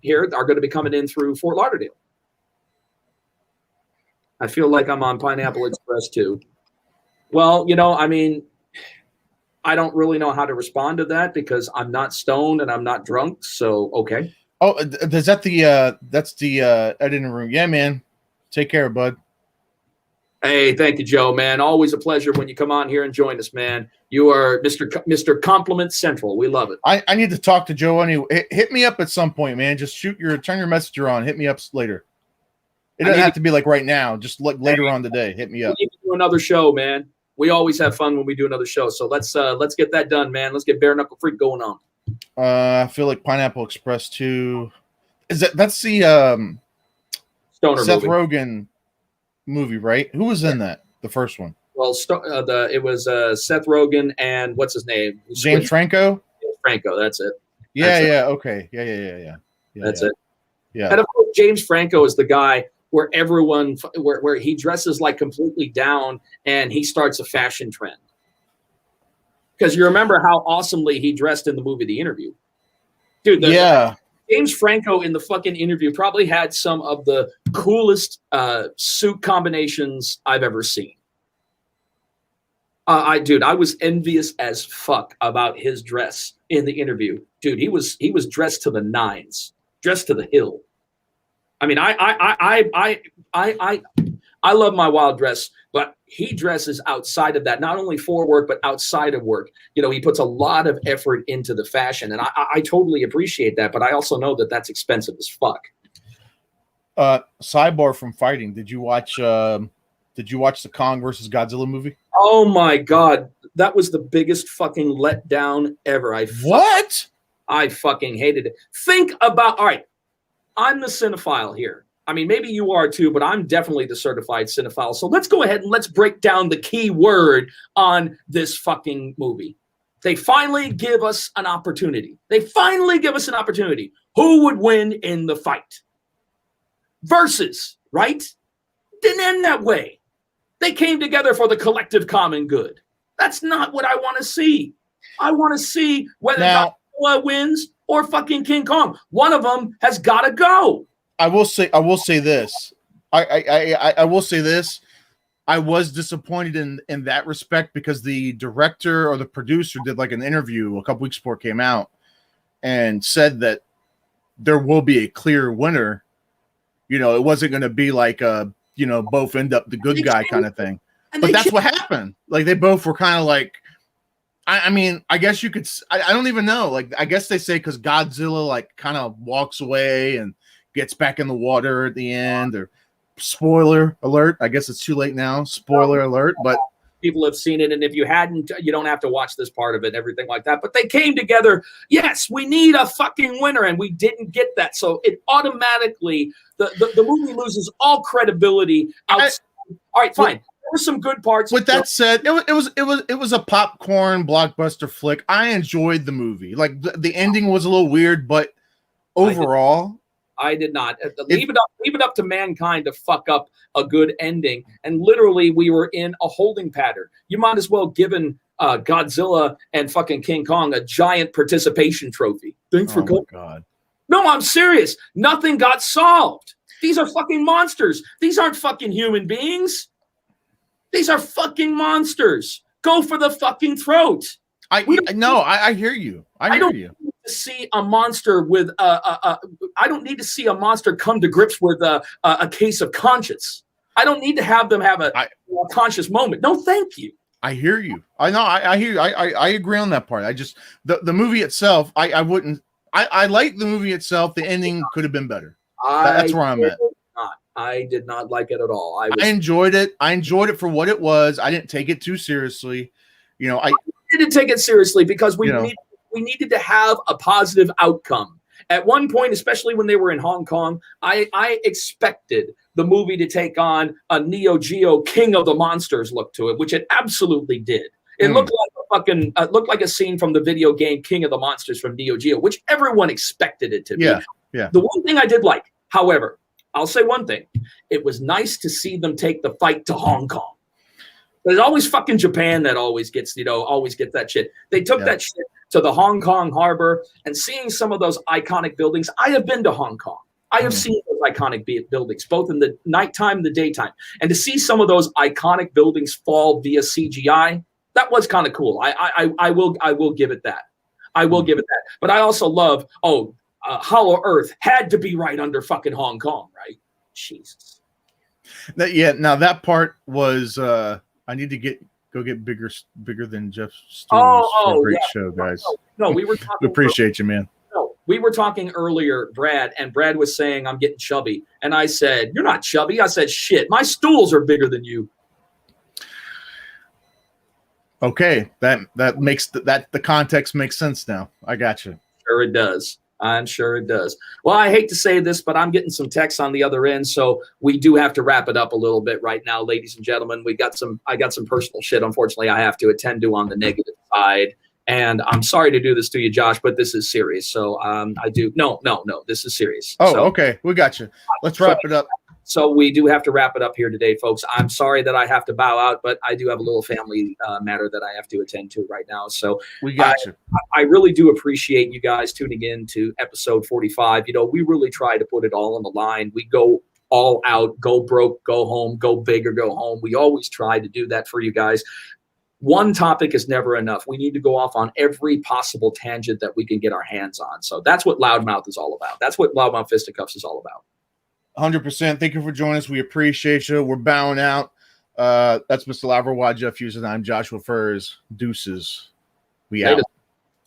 here are going to be coming in through Fort Lauderdale. I feel like I'm on Pineapple Express too. Well, I mean, I don't really know how to respond to that because I'm not stoned and I'm not drunk. So, okay. Oh, is that that's the editing room? Yeah, man. Take care, bud. Hey, thank you, Joe, man. Always a pleasure when you come on here and join us, man. You are Mr. Compliment Central. We love it. I need to talk to Joe anyway. Hit me up at some point, man. Just turn your messenger on. Hit me up later. It doesn't have to be like right now. Just later on today. Hit me up. We need to do another show, man. We always have fun when we do another show. So let's get that done, man. Let's get Bare Knuckle Freak going on. I feel like Pineapple Express 2. That's the Stoner Seth movie. Rogen movie, right? Who was in that? The first one. Well, it was Seth Rogen and what's his name? James Franco. Franco, that's it. Okay. Yeah. That's it. Yeah. And of course, James Franco is the guy where where he dresses like completely down and he starts a fashion trend. Because you remember how awesomely he dressed in the movie The Interview. Dude, James Franco in the fucking interview probably had some of the coolest suit combinations I've ever seen. I was envious as fuck about his dress in the interview. Dude, he was dressed to the nines, dressed to the hill. I mean, I love my wild dress, but he dresses outside of that, not only for work, but outside of work. He puts a lot of effort into the fashion, and I totally appreciate that, but I also know that that's expensive as fuck. Sidebar from fighting. Did you watch the Kong versus Godzilla movie? Oh my God. That was the biggest fucking letdown ever. I fucking hated it. Think about, all right, I'm the cinephile here. I mean, maybe you are too, but I'm definitely the certified cinephile. So let's go ahead and let's break down the key word on this fucking movie. They finally give us an opportunity. Who would win in the fight? Versus, right? Didn't end that way. They came together for the collective common good. That's not what I want to see. I want to see whether Now, Godzilla wins or fucking King Kong. One of them has got to go. I will say this. I will say this. I was disappointed in that respect because the director or the producer did like an interview a couple weeks before it came out and said that there will be a clear winner. You know, it wasn't going to be like both end up the good guy kind of thing. But that's what happened. Like they both were kind of like, I mean, I guess you could. I don't even know. Like I guess they say because Godzilla like kind of walks away and gets back in the water at the end. Or spoiler alert. I guess it's too late now. Spoiler alert. But people have seen it, and if you hadn't, you don't have to watch this part of it, everything like that. But they came together. Yes, we need a fucking winner, and we didn't get that. So it automatically the movie loses all credibility. All right, fine. There were some good parts. With that said, it was a popcorn blockbuster flick. I enjoyed the movie. Like the ending was a little weird, but overall, I did not. Leave it up to mankind to fuck up a good ending. And literally, we were in a holding pattern. You might as well given Godzilla and fucking King Kong a giant participation trophy. Thanks for coming. God. No, I'm serious. Nothing got solved. These are fucking monsters. These aren't fucking human beings. These are fucking monsters. Go for the fucking throat. I hear you. I hear you. To see a monster with I don't need to see a monster come to grips with a case of conscience. I don't need to have them have a conscious moment. No, thank you. I hear you. I know. I hear you. I agree on that part. I just the movie itself. I wouldn't. I like the movie itself. The ending could have been better. That's where I'm at. I did not like it at all. I enjoyed it. I enjoyed it for what it was. I didn't take it too seriously. You know, I didn't take it seriously because we needed to have a positive outcome. At one point, especially when they were in Hong Kong, I expected the movie to take on a Neo Geo King of the Monsters look to it, which it absolutely did. It looked like a scene from the video game King of the Monsters from Neo Geo, which everyone expected it to be. Yeah. The one thing I did like, however, I'll say one thing. It was nice to see them take the fight to Hong Kong. There's always fucking Japan that always gets that shit. They took that shit to the Hong Kong harbor and seeing some of those iconic buildings. I have been to Hong Kong. I have seen those iconic buildings, both in the nighttime and the daytime. And to see some of those iconic buildings fall via CGI, that was kind of cool. I will give it that. I will give it that. But I also love, Hollow Earth had to be right under fucking Hong Kong, right? Jesus. Now that part was I need to go get bigger than Jeff Stewart. Great show, guys. No, we were talking. We appreciate you, man. No, we were talking earlier, Brad, and Brad was saying I'm getting chubby, and I said you're not chubby. I said shit. My stools are bigger than you. Okay, that makes the context makes sense now. I got you. Sure, it does. I'm sure it does. Well, I hate to say this, but I'm getting some texts on the other end, so we do have to wrap it up a little bit right now, ladies and gentlemen. I got some personal shit, unfortunately, I have to attend to on the negative side, and I'm sorry to do this to you, Josh, but this is serious. So this is serious. Okay, we got you. Let's wrap it up. So we do have to wrap it up here today, folks. I'm sorry that I have to bow out, but I do have a little family matter that I have to attend to right now. So we got you. I really do appreciate you guys tuning in to episode 45. You know, we really try to put it all on the line. We go all out, go broke, go home, go big or go home. We always try to do that for you guys. One topic is never enough. We need to go off on every possible tangent that we can get our hands on. So that's what Loudmouth is all about. That's what Loudmouth Fisticuffs is all about. 100%. Thank you for joining us. We appreciate you. We're bowing out. That's Mr. Laverwad, Jeff Hughes, and I'm Joshua Furs. Deuces. We out.